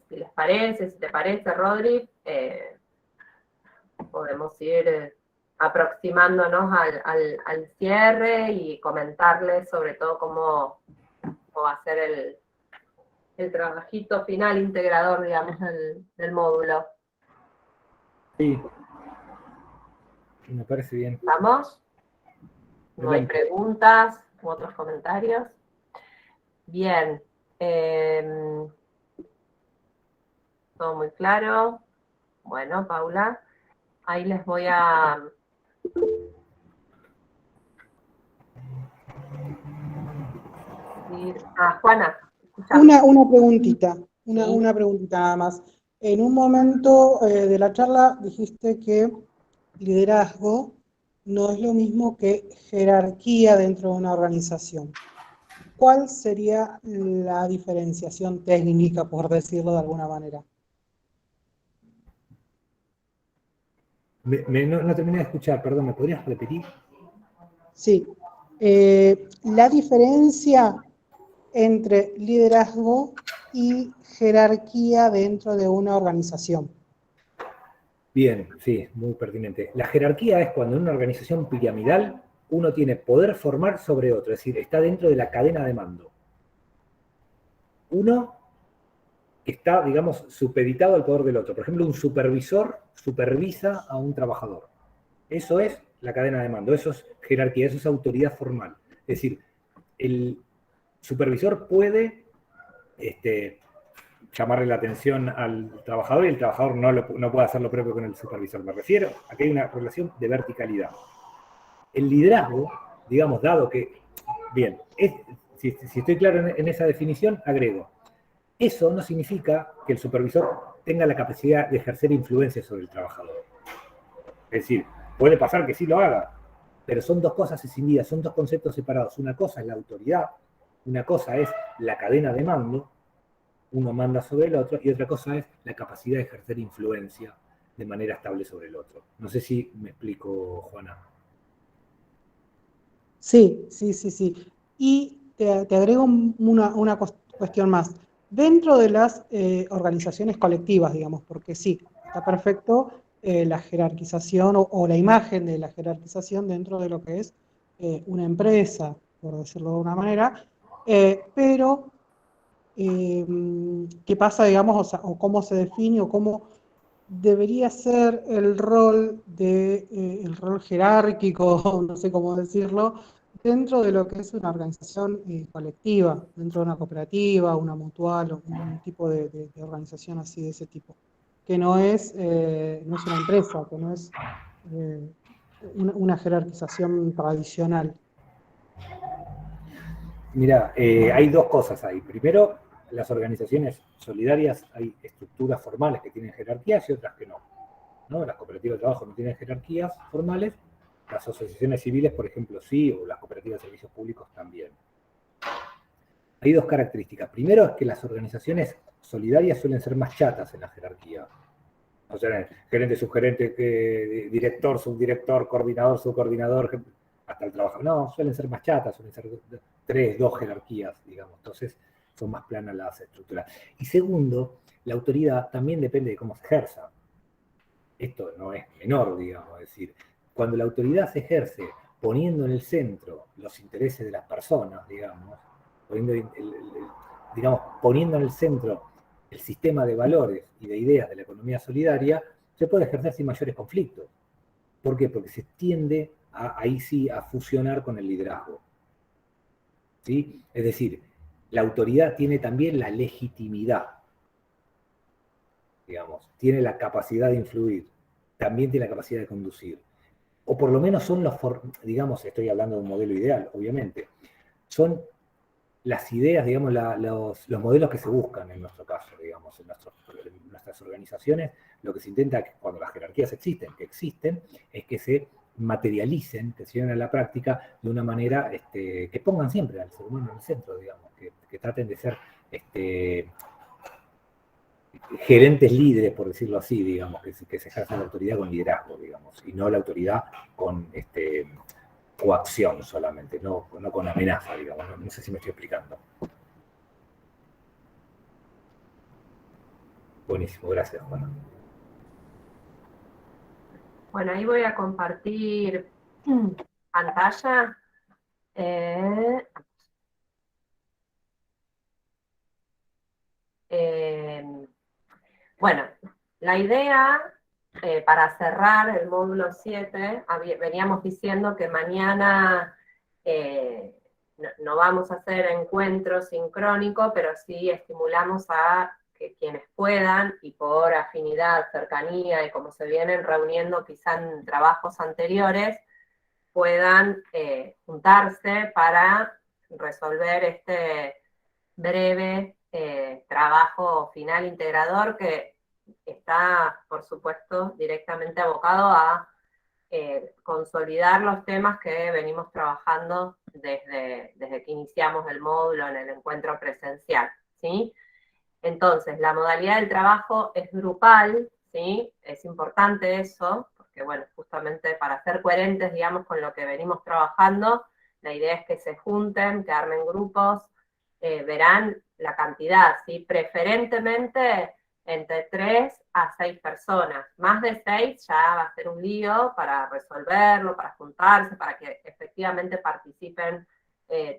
si les parece, si te parece, Rodri, podemos ir aproximándonos al cierre y comentarles sobre todo cómo va a ser el trabajito final integrador, digamos, del módulo. Sí, me parece bien. ¿Vamos? ¿No hay preguntas u otros comentarios? Bien. Todo muy claro. Bueno, Paula, ahí les voy a... Juana. Una preguntita, Sí. una preguntita nada más. En un momento de la charla dijiste que liderazgo no es lo mismo que jerarquía dentro de una organización. ¿Cuál sería la diferenciación técnica, por decirlo de alguna manera? No terminé de escuchar, perdón, ¿me podrías repetir? Sí. La diferencia entre liderazgo y jerarquía dentro de una organización. Bien, sí, muy pertinente. La jerarquía es cuando en una organización piramidal uno tiene poder formal sobre otro, es decir, está dentro de la cadena de mando. Uno está, digamos, supeditado al poder del otro. Por ejemplo, un supervisor supervisa a un trabajador. Eso es la cadena de mando, eso es jerarquía, eso es autoridad formal. Es decir, el supervisor puede llamarle la atención al trabajador y el trabajador no puede hacer lo propio con el supervisor. Me refiero a que hay una relación de verticalidad. El liderazgo, digamos, dado que, bien, si estoy claro en esa definición, agrego, eso no significa que el supervisor tenga la capacidad de ejercer influencia sobre el trabajador. Es decir, puede pasar que sí lo haga, pero son dos cosas escindidas, son dos conceptos separados. Una cosa es la autoridad, una cosa es la cadena de mando, uno manda sobre el otro, y otra cosa es la capacidad de ejercer influencia de manera estable sobre el otro. No sé si me explico, Juana. Sí. Y te agrego una cuestión más. Dentro de las organizaciones colectivas, digamos, porque sí, está perfecto la jerarquización o la imagen de la jerarquización dentro de lo que es una empresa, por decirlo de una manera, pero ¿qué pasa, digamos, o cómo se define o cómo debería ser el rol el rol jerárquico, no sé cómo decirlo, dentro de lo que es una organización colectiva, dentro de una cooperativa, una mutual o un tipo de organización así de ese tipo, que no es una empresa, que no es una jerarquización tradicional. Mira, hay dos cosas ahí. Primero, las organizaciones solidarias, hay estructuras formales que tienen jerarquías y otras que no. Las cooperativas de trabajo no tienen jerarquías formales, las asociaciones civiles, por ejemplo, sí, o las cooperativas de servicios públicos también. Hay dos características. Primero es que las organizaciones solidarias suelen ser más chatas en la jerarquía. O sea, gerente, subgerente, director, subdirector, coordinador, subcoordinador, hasta el trabajador. No, suelen ser más chatas, suelen ser dos jerarquías, digamos. Entonces, son más planas las estructuras. Y segundo, la autoridad también depende de cómo se ejerza. Esto no es menor, digamos, es decir, cuando la autoridad se ejerce poniendo en el centro los intereses de las personas, digamos, poniendo en el centro el sistema de valores y de ideas de la economía solidaria, se puede ejercer sin mayores conflictos. ¿Por qué? Porque se tiende ahí sí a fusionar con el liderazgo. ¿Sí? Es decir, la autoridad tiene también la legitimidad, digamos, tiene la capacidad de influir, también tiene la capacidad de conducir. O por lo menos son digamos, estoy hablando de un modelo ideal, obviamente, son las ideas, digamos, los modelos que se buscan en nuestro caso, digamos, en nuestras organizaciones. Lo que se intenta, cuando las jerarquías existen, que existen, es que se materialicen, que se lleven a la práctica de una manera que pongan siempre al ser humano en el centro, digamos, que traten de ser gerentes líderes, por decirlo así, digamos, que se ejerza la autoridad con liderazgo, digamos, y no la autoridad con coacción solamente, no con amenaza, digamos. No sé si me estoy explicando. Buenísimo, gracias, Juan. Bueno, ahí voy a compartir pantalla. Bueno, la idea, para cerrar el módulo 7, veníamos diciendo que mañana no vamos a hacer encuentro sincrónico, pero sí estimulamos a que quienes puedan, y por afinidad, cercanía, y como se vienen reuniendo quizá en trabajos anteriores, puedan juntarse para resolver este breve trabajo final integrador que está, por supuesto, directamente abocado a consolidar los temas que venimos trabajando desde que iniciamos el módulo en el encuentro presencial, ¿sí? Entonces, la modalidad del trabajo es grupal, ¿sí? Es importante eso, porque, bueno, justamente para ser coherentes, digamos, con lo que venimos trabajando, la idea es que se junten, que armen grupos, verán la cantidad, ¿sí? Preferentemente entre 3 a 6 personas. Más de 6 ya va a ser un lío para resolverlo, para juntarse, para que efectivamente participen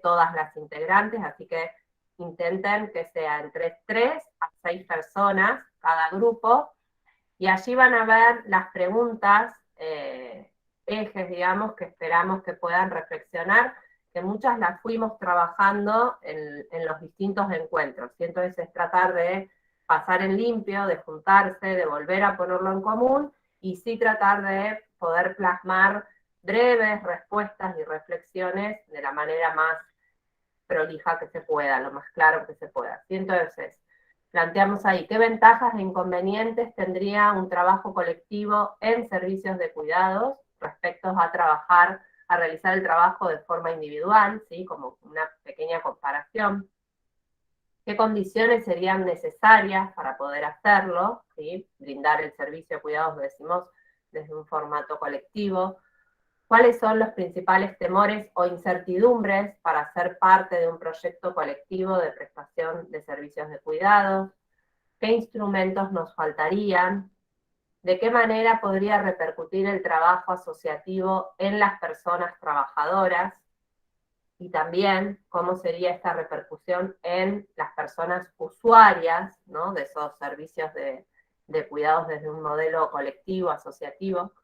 todas las integrantes, así que intenten que sea entre 3 a 6 personas cada grupo, y allí van a ver las preguntas, ejes, digamos, que esperamos que puedan reflexionar, que muchas las fuimos trabajando en los distintos encuentros, y entonces es tratar de pasar en limpio, de juntarse, de volver a ponerlo en común, y sí tratar de poder plasmar breves respuestas y reflexiones de la manera más prolija que se pueda, lo más claro que se pueda. Y entonces, planteamos ahí, ¿qué ventajas e inconvenientes tendría un trabajo colectivo en servicios de cuidados respecto a realizar el trabajo de forma individual, ¿sí? Como una pequeña comparación? ¿Qué condiciones serían necesarias para poder hacerlo? ¿Sí? Brindar el servicio de cuidados, decimos, desde un formato colectivo. ¿Cuáles son los principales temores o incertidumbres para ser parte de un proyecto colectivo de prestación de servicios de cuidados? ¿Qué instrumentos nos faltarían? ¿De qué manera podría repercutir el trabajo asociativo en las personas trabajadoras? Y también cómo sería esta repercusión en las personas usuarias, ¿no? De esos servicios de cuidados desde un modelo colectivo, asociativo.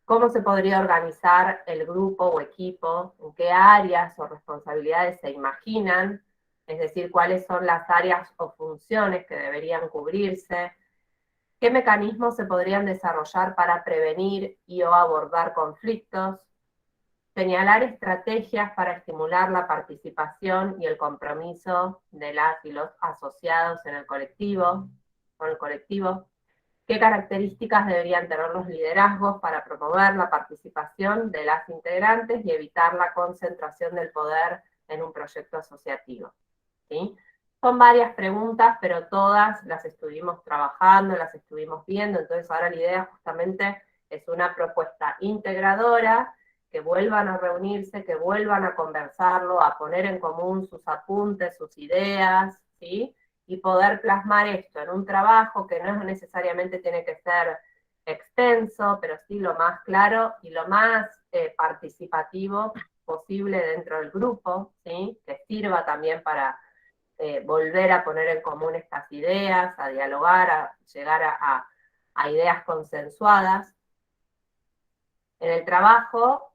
¿Cómo se podría organizar el grupo o equipo? ¿En qué áreas o responsabilidades se imaginan? Es decir, ¿cuáles son las áreas o funciones que deberían cubrirse? ¿Qué mecanismos se podrían desarrollar para prevenir y o abordar conflictos? Señalar estrategias para estimular la participación y el compromiso de las y los asociados en el colectivo, con el colectivo. ¿Qué características deberían tener los liderazgos para promover la participación de las integrantes y evitar la concentración del poder en un proyecto asociativo? ¿Sí? Son varias preguntas, pero todas las estuvimos trabajando, las estuvimos viendo, entonces ahora la idea justamente es una propuesta integradora, que vuelvan a reunirse, que vuelvan a conversarlo, a poner en común sus apuntes, sus ideas, ¿sí? Y poder plasmar esto en un trabajo que no necesariamente tiene que ser extenso, pero sí lo más claro y lo más participativo posible dentro del grupo, ¿sí? Que sirva también para volver a poner en común estas ideas, a dialogar, a llegar a ideas consensuadas. En el trabajo,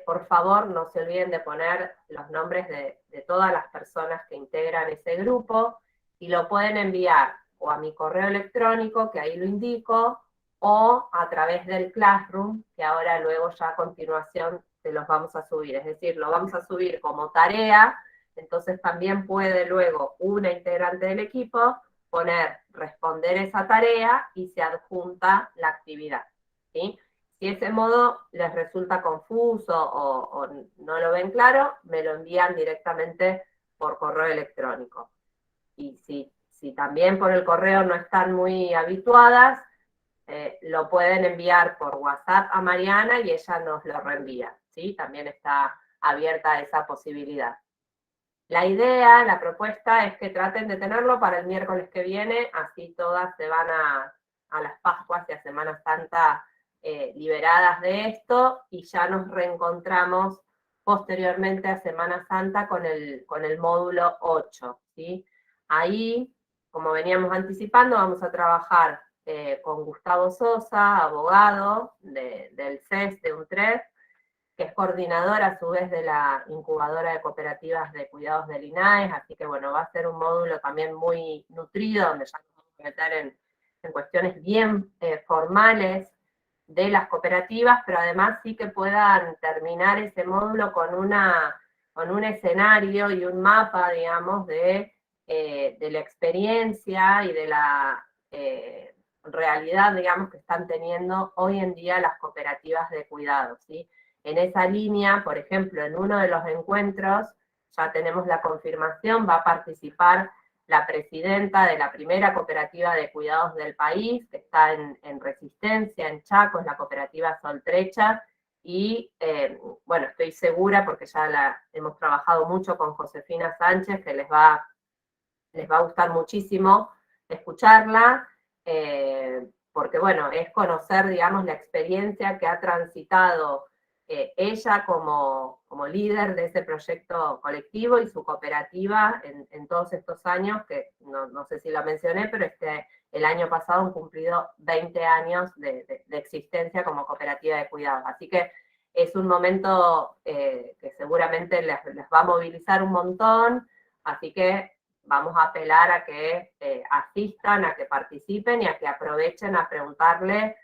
por favor, no se olviden de poner los nombres de todas las personas que integran ese grupo, y lo pueden enviar o a mi correo electrónico, que ahí lo indico, o a través del Classroom, que ahora luego ya a continuación se los vamos a subir. Es decir, lo vamos a subir como tarea, entonces también puede luego una integrante del equipo poner responder esa tarea y se adjunta la actividad, ¿sí? Si ese modo les resulta confuso o no lo ven claro, me lo envían directamente por correo electrónico. Y si también por el correo no están muy habituadas, lo pueden enviar por WhatsApp a Mariana y ella nos lo reenvía, ¿sí? También está abierta esa posibilidad. La idea, la propuesta es que traten de tenerlo para el miércoles que viene, así todas se van a las Pascuas y a Semana Santa liberadas de esto, y ya nos reencontramos posteriormente a Semana Santa con el módulo 8, ¿sí? Ahí, como veníamos anticipando, vamos a trabajar con Gustavo Sosa, abogado del CES de UNTREF, que es coordinador a su vez de la incubadora de cooperativas de cuidados del INAES, así que bueno, va a ser un módulo también muy nutrido, donde ya nos vamos a meter en cuestiones bien formales de las cooperativas, pero además sí que puedan terminar ese módulo con un escenario y un mapa, digamos, de la experiencia y de la realidad, digamos, que están teniendo hoy en día las cooperativas de cuidados, ¿sí? En esa línea, por ejemplo, en uno de los encuentros, ya tenemos la confirmación, va a participar la presidenta de la primera cooperativa de cuidados del país, que está en Resistencia, en Chaco, es la cooperativa Soltrecha, y bueno, estoy segura, porque ya hemos trabajado mucho con Josefina Sánchez, que les va a gustar muchísimo escucharla, porque bueno, es conocer, digamos, la experiencia que ha transitado ella como líder de ese proyecto colectivo y su cooperativa en todos estos años, que no sé si la mencioné, pero el año pasado han cumplido 20 años de existencia como cooperativa de cuidados. Así que es un momento que seguramente les va a movilizar un montón, así que vamos a apelar a que asistan, a que participen y a que aprovechen a preguntarle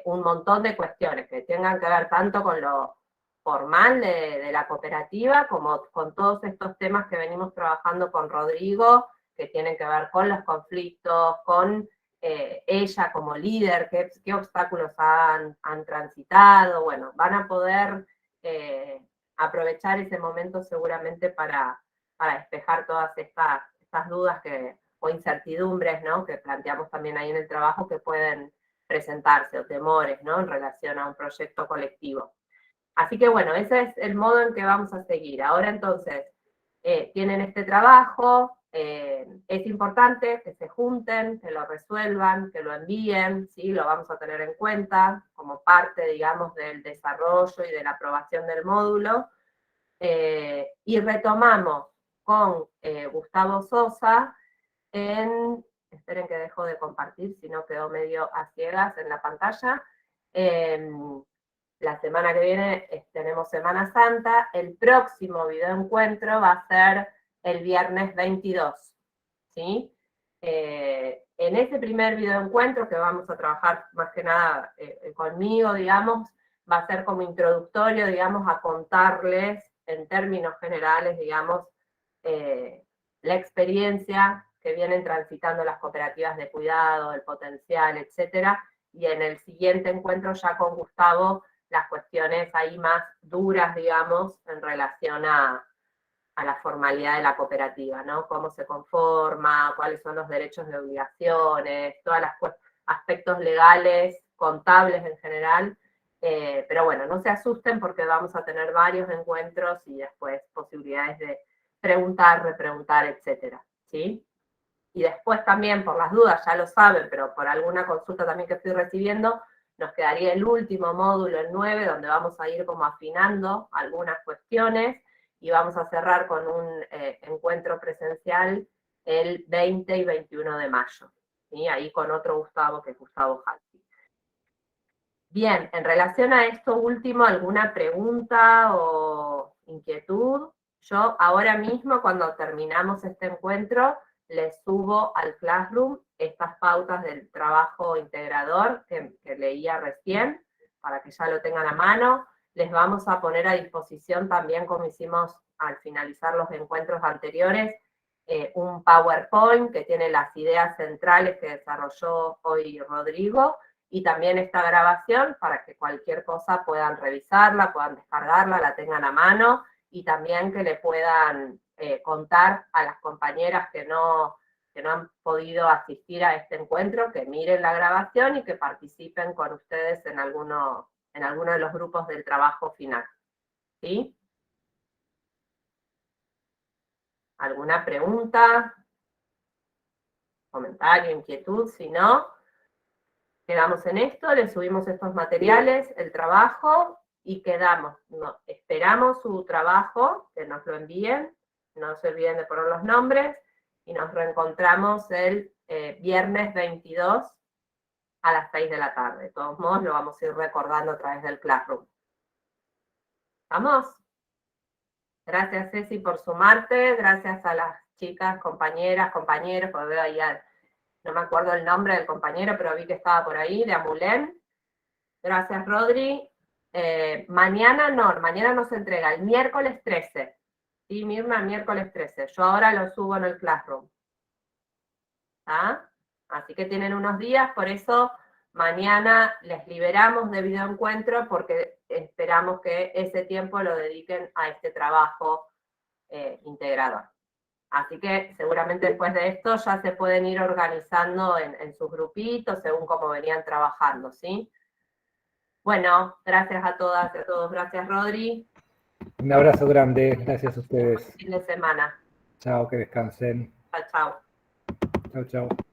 un montón de cuestiones que tengan que ver tanto con lo formal de la cooperativa como con todos estos temas que venimos trabajando con Rodrigo, que tienen que ver con los conflictos, con ella como líder, qué obstáculos han transitado. Bueno, van a poder aprovechar ese momento seguramente para despejar todas estas dudas o incertidumbres, ¿no?, que planteamos también ahí en el trabajo, que pueden presentarse, o temores, ¿no?, en relación a un proyecto colectivo. Así que bueno, ese es el modo en que vamos a seguir. Ahora entonces, tienen este trabajo, es importante que se junten, que lo resuelvan, que lo envíen, ¿sí? Lo vamos a tener en cuenta como parte, digamos, del desarrollo y de la aprobación del módulo. Y retomamos con Gustavo Sosa esperen que dejo de compartir, si no quedó medio a ciegas en la pantalla. La semana que viene tenemos Semana Santa. El próximo videoencuentro va a ser el viernes 22, ¿sí? En ese primer videoencuentro, que vamos a trabajar más que nada conmigo, digamos, va a ser como introductorio, digamos, a contarles en términos generales, digamos, la experiencia que vienen transitando las cooperativas de cuidado, el potencial, etcétera, y en el siguiente encuentro ya con Gustavo, las cuestiones ahí más duras, digamos, en relación a la formalidad de la cooperativa, ¿no? Cómo se conforma, cuáles son los derechos y obligaciones, todos los aspectos legales, contables en general, pero bueno, no se asusten porque vamos a tener varios encuentros y después posibilidades de preguntar, repreguntar, etcétera, ¿sí? Y después también, por las dudas, ya lo saben, pero por alguna consulta también que estoy recibiendo, nos quedaría el último módulo, el 9, donde vamos a ir como afinando algunas cuestiones, y vamos a cerrar con un encuentro presencial el 20 y 21 de mayo, ¿sí? Ahí con otro Gustavo, que es Gustavo Halti. Bien, en relación a esto último, ¿alguna pregunta o inquietud? Yo ahora mismo, cuando terminamos este encuentro, les subo al Classroom estas pautas del trabajo integrador que leía recién, para que ya lo tengan a mano. Les vamos a poner a disposición también, como hicimos al finalizar los encuentros anteriores, un PowerPoint que tiene las ideas centrales que desarrolló hoy Rodrigo, y también esta grabación para que cualquier cosa puedan revisarla, puedan descargarla, la tengan a mano, y también que le puedan contar a las compañeras que no han podido asistir a este encuentro, que miren la grabación y que participen con ustedes en alguno de los grupos del trabajo final, ¿sí? ¿Alguna pregunta? ¿Comentario, inquietud? Si no, quedamos en esto, les subimos estos materiales, el trabajo, y quedamos. Esperamos su trabajo, que nos lo envíen, no se olviden de poner los nombres, y nos reencontramos el viernes 22 a las 6 de la tarde. De todos modos, lo vamos a ir recordando a través del Classroom. ¿Vamos? Gracias, Ceci, por sumarte. Gracias a las chicas, compañeras, compañeros, porque veo ahí, no me acuerdo el nombre del compañero, pero vi que estaba por ahí, de Amulén. Gracias, Rodri. Mañana no se entrega, el miércoles 13. Sí, Mirna, el miércoles 13. Yo ahora lo subo en el Classroom. ¿Ah? Así que tienen unos días, por eso mañana les liberamos de videoencuentro porque esperamos que ese tiempo lo dediquen a este trabajo integrador. Así que seguramente después de esto ya se pueden ir organizando en sus grupitos según cómo venían trabajando, ¿sí? Bueno, gracias a todas y a todos. Gracias, Rodri. Un abrazo grande, gracias a ustedes. Fin de semana. Chao, que descansen. Chao, chao. Chao, chao.